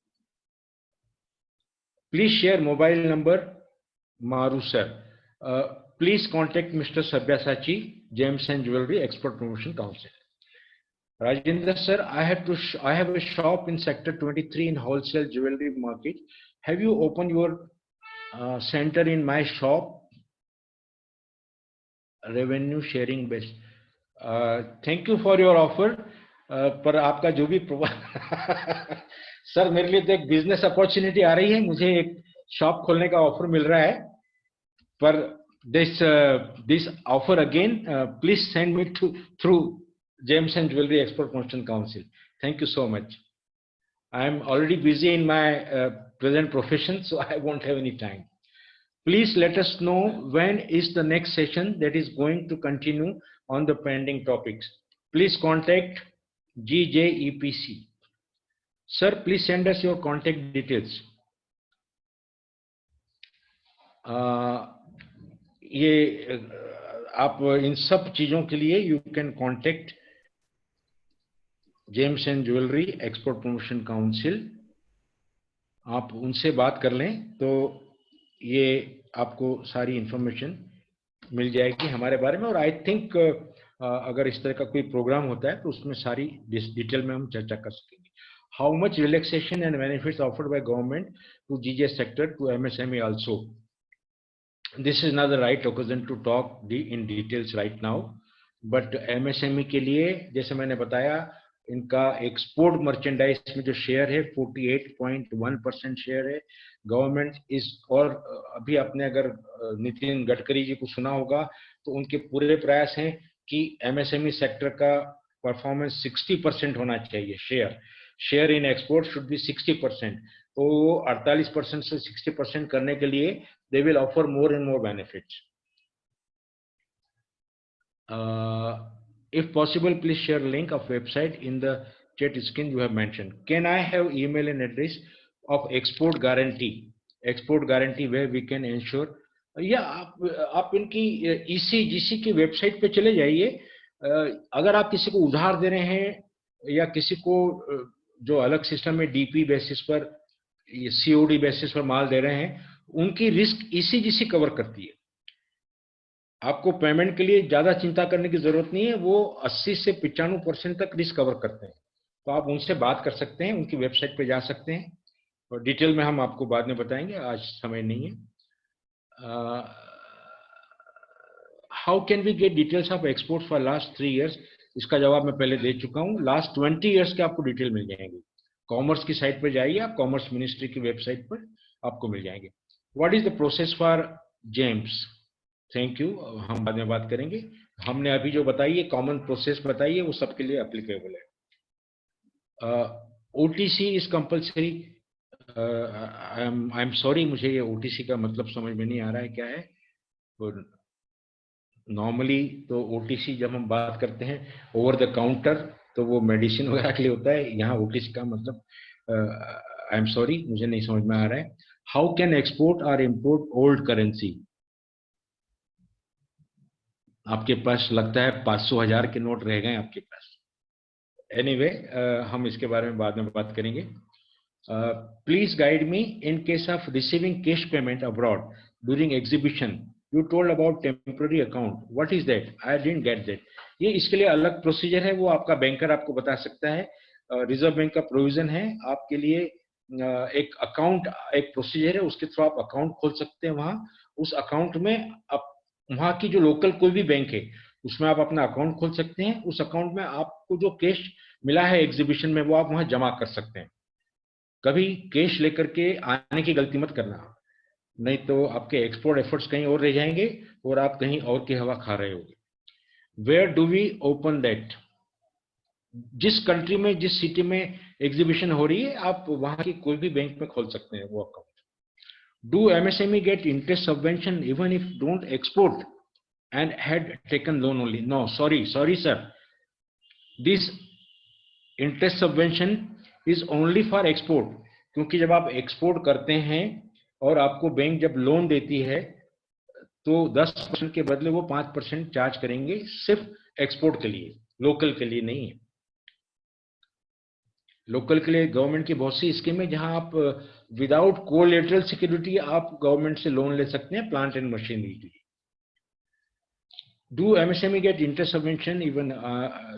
प्लीज शेयर मोबाइल नंबर मारू sir. Please contact mister Sabyasachi, James and jewellery export promotion council. Rajendra sir, I have a shop in sector 23 in wholesale jewelry market. Have you opened your center in my shop? Revenue sharing based. Thank you for your offer. पर आपका जो भी sir, मेरे लिए तो एक business opportunity आ रही है, मुझे एक शॉप खोलने का ऑफर मिल रहा है, पर this offer again, please send me through Gems and Jewelry Export Promotion Council. Thank you so much. I am already busy in my present profession, so I won't have any time. Please let us know when is the next session that is going to continue on the pending topics. Please contact GJEPC. Sir, please send us your contact details. ये आप इन सब चीजों के लिए you can contact James and jewellery export promotion council. आप उनसे बात कर लें तो ये आपको सारी इंफॉर्मेशन मिल जाएगी हमारे बारे में। और आई थिंक अगर इस तरह का कोई प्रोग्राम होता है तो उसमें सारी डिटेल में हम चर्चा कर सकेंगे। How much relaxation and benefits offered by government to GJ sector to MSME also. This is not the right occasion to talk in details right now, but MSME के लिए जैसे मैंने बताया, इनका एक्सपोर्ट मर्चेंडाइज में जो शेयर है 48.1% share है। गवर्नमेंट इस, और अभी आपने अगर नितिन गडकरी जी को सुना होगा तो उनके पूरे प्रयास हैं कि MSME सेक्टर का परफॉर्मेंस 60% होना चाहिए। Share in export should be 60%। तो 48% से 60% करने के लिए they will offer more and more benefits. If possible, please share link of website in the chat screen you have mentioned. Can I have email and address of export guarantee? Export guarantee where we can ensure. या आप इनकी ECGC की website पे चले जाइए। अगर आप किसी को उधार दे रहे हैं या किसी को जो अलग सिस्टम में DP बेसिस पर, COD बेसिस पर माल दे रहे हैं, उनकी रिस्क ECGC कवर करती है। आपको पेमेंट के लिए ज्यादा चिंता करने की जरूरत नहीं है, वो 80 से 95% तक रिस्क कवर करते हैं। तो आप उनसे बात कर सकते हैं, उनकी वेबसाइट पे जा सकते हैं और डिटेल में हम आपको बाद में बताएंगे, आज समय नहीं है। How can we get details of export for last 3 years? इसका जवाब मैं पहले दे चुका हूँ। लास्ट 20 years के आपको डिटेल मिल जाएंगे। कॉमर्स की साइट पर जाइए, आप कॉमर्स मिनिस्ट्री की वेबसाइट पर आपको मिल जाएंगे। What is the process for James? Thank you. हम बाद में बात करेंगे। हमने अभी जो बताई है कॉमन प्रोसेस बताई है, वो सबके लिए एप्लीकेबल है। OTC is compulsory. I am sorry, मुझे ये OTC का मतलब समझ में नहीं आ रहा है क्या है। नॉर्मली तो OTC जब हम बात करते हैं ओवर द काउंटर, तो वो मेडिसिन वगैरह के लिए होता है। यहाँ OTC का मतलब आई एम सॉरी, मुझे नहीं समझ में आ रहा है। How can export or import old currency? आपके पास लगता है 500,000 के नोट रह गए आपके पास। एनीवे हम इसके बारे में बाद में बात करेंगे। Please guide me in case of receiving cash payment abroad during exhibition, you told about temporary account, what is that? I didn't get that. ये इसके लिए अलग प्रोसीजर है, वो आपका बैंकर आपको बता सकता है। रिजर्व बैंक का प्रोविजन है आपके लिए, एक अकाउंट, एक प्रोसीजर है, उसके थ्रू आप अकाउंट खोल सकते हैं। वहां उस अकाउंट में आप वहां की जो लोकल कोई भी बैंक है उसमें आप अपना अकाउंट खोल सकते हैं। उस अकाउंट में आपको जो कैश मिला है एग्जीबिशन में वो आप वहां जमा कर सकते हैं। कभी कैश लेकर के आने की गलती मत करना, नहीं तो आपके एक्सपोर्ट एफर्ट्स कहीं और रह जाएंगे और आप कहीं और की हवा खा रहे होगे। Where do we open that? जिस कंट्री में, जिस सिटी में एग्जीबिशन हो रही है, आप वहां की कोई भी बैंक में खोल सकते हैं वो account. Do MSME get interest subvention even if don't export and had taken loan only? No, sorry sir, this interest subvention is only for export, क्योंकि जब आप एक्सपोर्ट करते हैं और आपको बैंक जब लोन देती है तो 10% के बदले वो 5% चार्ज करेंगे, सिर्फ एक्सपोर्ट के लिए, लोकल के लिए नहीं है। लोकल के लिए गवर्नमेंट की बहुत सी स्कीम है जहां आप विदाउट कोलेटरल सिक्योरिटी आप गवर्नमेंट से लोन ले सकते हैं प्लांट एंड मशीनरी के लिए। Do MSME get interest subvention even?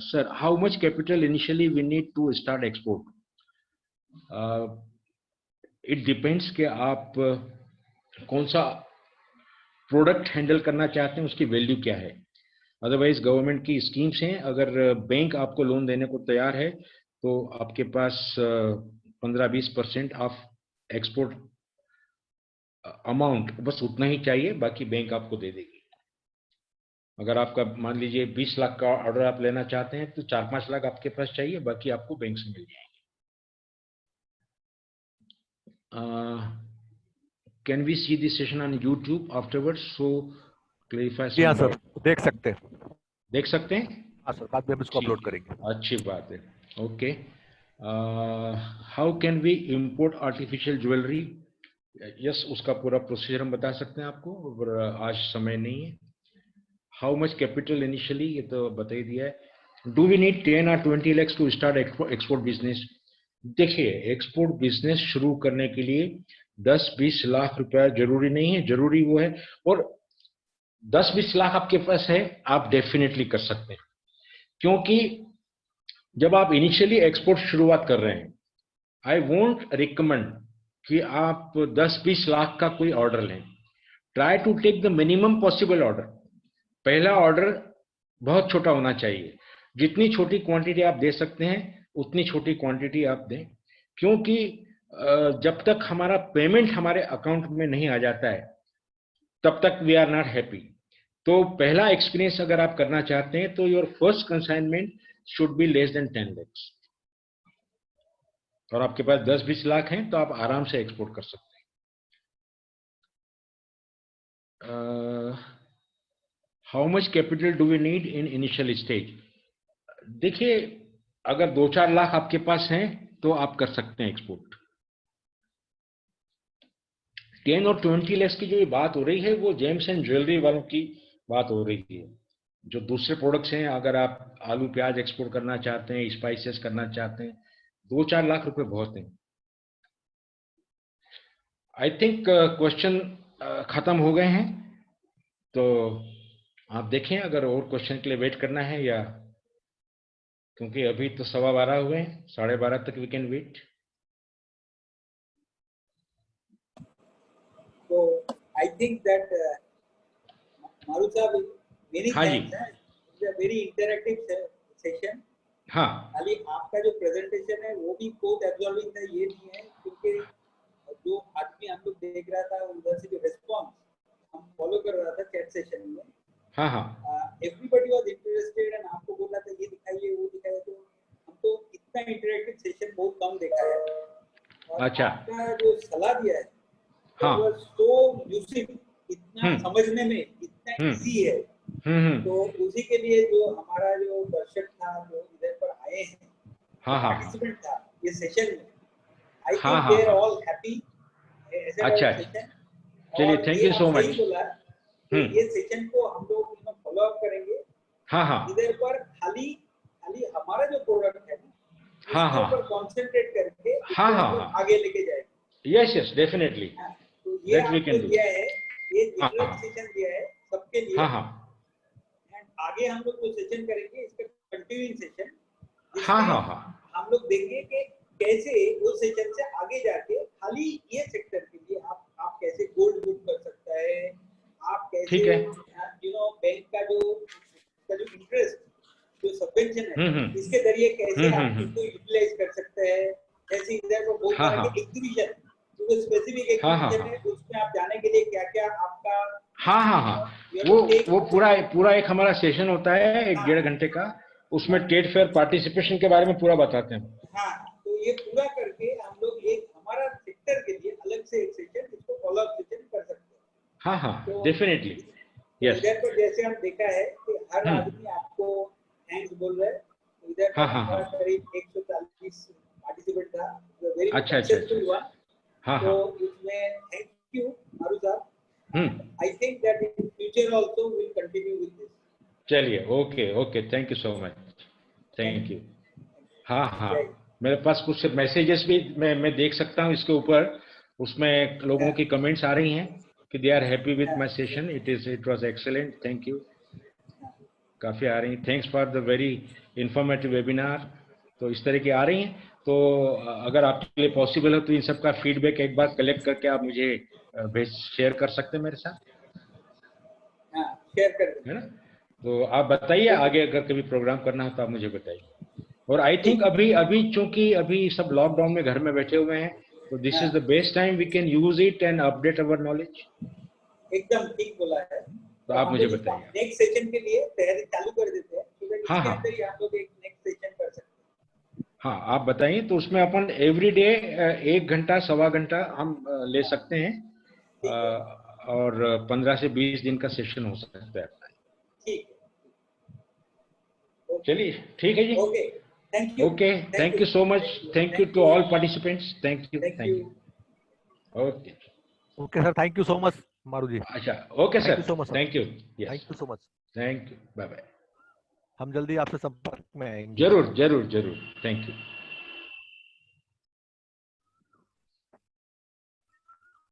Sir, how much capital initially we need to start export? It depends कि आप कौन सा प्रोडक्ट हैंडल करना चाहते हैं, उसकी वैल्यू क्या है। अदरवाइज गवर्नमेंट की स्कीम्स हैं, अगर बैंक आपको लोन देने को तैयार है तो आपके पास 15-20% ऑफ एक्सपोर्ट अमाउंट, बस उतना ही चाहिए, बाकी बैंक आपको दे देगी। अगर आपका मान लीजिए 20 लाख का ऑर्डर आप लेना चाहते हैं तो 4-5 लाख आपके पास चाहिए, बाकी आपको बैंक से मिल जाएंगे। Can we see this session on YouTube afterwards? So clarify. हाँ सर, देख सकते हैं। हाँ सर, बाद में हम इसको अपलोड करेंगे। अच्छी बात है। Okay, how can we import artificial jewellery? Yes, उसका पूरा प्रोसीजर हम बता सकते हैं आपको, और आज समय नहीं है। हाउ मच कैपिटल इनिशियली, ये तो बता ही दिया है। Do we need 10 or 20 lakhs to start export business? देखिए, एक्सपोर्ट बिजनेस शुरू करने के लिए 10-20 लाख रुपया जरूरी नहीं है, जरूरी वो है, और 10-20 लाख आपके पास है, आप डेफिनेटली कर सकते हैं। क्योंकि जब आप इनिशियली एक्सपोर्ट शुरुआत कर रहे हैं, आई वोंट रिकमेंड कि आप 10-20 लाख का कोई ऑर्डर लें। Try to take the minimum possible order. पहला ऑर्डर बहुत छोटा होना चाहिए, जितनी छोटी क्वांटिटी आप दे सकते हैं उतनी छोटी क्वांटिटी आप दें, क्योंकि जब तक हमारा पेमेंट हमारे अकाउंट में नहीं आ जाता है तब तक वी आर नॉट हैप्पी। तो पहला एक्सपीरियंस अगर आप करना चाहते हैं तो your first consignment should be less than 10 lakhs, और आपके पास 10-20 लाख हैं तो आप आराम से एक्सपोर्ट कर सकते हैं। How much capital do we need in initial stage? देखिए, अगर 2-4 लाख आपके पास हैं तो आप कर सकते हैं एक्सपोर्ट। 10 और 20 lakhs की जो ये बात हो रही है वो जेम्स एंड ज्वेलरी वालों की बात हो रही है। जो दूसरे प्रोडक्ट्स हैं, अगर आप आलू प्याज एक्सपोर्ट करना चाहते हैं, स्पाइसेस करना चाहते हैं, 2-4 लाख रुपए बहुत हैं। आई थिंक क्वेश्चन खत्म हो गए हैं, तो आप देखें अगर और क्वेश्चन के लिए वेट करना है, या क्योंकि अभी तो 12:15 हुए हैं, 12:30 तक we can wait. So I think that Maru sahab, many thanks. It's a very interactive session. हाँ, खाली आपका जो प्रेजेंटेशन है वो भी कोड एब्जॉर्बिंग था, ये नहीं है, क्योंकि जो आदमी हम लोग देख रहा था उधर से जो रिस्पॉन्स हम फॉलो कर रहा था चैट सेशन में, हाँ हाँ, एवरीबॉडी वाज इंटरेस्टेड एंड आपको बोल रहा था ये दिखाइए वो दिखाइए, तो हम तो इतना इंटरेक्टिव सेशन बहुत कम देखा है। और अच्छा, आपका जो सलाह दिया है, हाँ, वो सो यूजिंग, इतना समझने में इतना इजी है, तो उसी के लिए जो हमारा जो दर्शक था, जो इधर पर आए हैं, पार्टिसिपेंट था ये सेशन में, I think they are all happy. अच्छा, चलिए, थैंक यू सो मच। ये सेशन को हम लोग फॉलो अप करेंगे। हाँ हाँ इधर पर खाली खाली हमारा जो प्रोडक्ट है हाँ उसके हाँ ऊपर कॉन्सेंट्रेट करके उसको हाँ हाँ हम लोग हाँ आगे लेके जाएंगे। यस यस डेफिनेटली हाँ, तो ये दैट वी आपको कैन डू दिया है, ये हाँ जनरल हाँ सेशन दिया है सबके लिए। हाँ हाँ एंड आगे हम लोग जो सेशन करेंगे इसका कंटिन्यूइंग सेशन, हाँ जिसमें हाँ हाँ हम लोग देखेंगे कि कैसे उस सेशन से आगे जाके खाली ये सेक्टर के लिए आप कैसे गोल्ड बुक कर सकता है, आप कैसे ठीक है बैंक का जो इंटरेस्ट जो सबवेंशन है इसके जरिए कैसे आप इसको यूटिलाइज कर सकते हैं। जैसे इधर को बहुत हाँ तरह हाँ के एग्जीबिशन, जो स्पेसिफिक हाँ हाँ एग्जीबिशन है उसमें आप जाने के लिए क्या क्या आपका हाँ हाँ हाँ वो पूरा एक हमारा सेशन होता है 1-1.5 घंटे का, उसमें ट्रेड फेयर पार्टिसिपेशन के बारे में पूरा बताते हैं। हाँ, तो ये पूरा करके हम लोग एक हमारा सेक्टर के लिए अलग से एक सेशन इसको फॉलो अप सेशन कर सकते हैं। हाँ हाँ तो डेफिनेटली यस इधर पर जैसे हम देखा है कि हर आदमी आपको थैंक्स बोल रहा है, तो इधर पर हाँ हाँ हमारा हाँ करीब 140 पार्टिसिपेंट था, वेरी अच्छा अच्छा सक्सेसफुल अच्छा हुआ। हाँ तो हाँ उसमें थैंक यू मारू साहब, I think that in future also will continue with this. चलिए okay okay thank you so much thank you. हाँ हाँ जय। मेरे पास कुछ मैसेजेस भी मैं देख सकता हूँ इसके ऊपर, उसमें लोगों की कमेंट्स आ रही हैं कि they are happy with my session, it was excellent, thank you, काफ़ी आ रही हैं, thanks for the very informative webinar. तो इस तरह की आ रही हैं। तो अगर आपके लिए पॉसिबल हो तो इन सब का फीडबैक एक बार कलेक्ट करके आप मुझे शेयर कर सकते हैं मेरे साथ, हाँ, शेयर कर देंगे। है ना? तो आप बताइए आगे अगर कभी प्रोग्राम करना हो तो आप मुझे बताइए। और आई थिंक अभी चूंकि अभी सब लॉकडाउन में घर में बैठे हुए हैं, तो this is the best time we can use it and update our knowledge. एकदम ठीक बोला है। तो तो आप हम मुझे लोग बताइए। नेक्स्ट सेशन के लिए तैयारी चालू कर देते हैं, तो हाँ इसके हाँ अंदर ही हम लोग एक नेक्स्ट सेशन कर सकते हैं। हाँ आप बताइए, तो उसमें अपन एवरी डे 1 घंटा 1.25 घंटा हम ले सकते हैं, ठीक है, और 15 से 20 दिन का सेशन हो सकता है। ठीक है। चलिए ठीक है जी, okay, thank you, okay thank you so much, thank you to all participants, thank you thank thank you. You okay. Okay sir, thank you so much Maru ji, अच्छा okay thank you sir, so much sir, thank you, thank yes you so much. Thank you, bye bye. हम जल्दी आपसे संपर्क में आएंगे। जरूर जरूर जरूर, थैंक यू।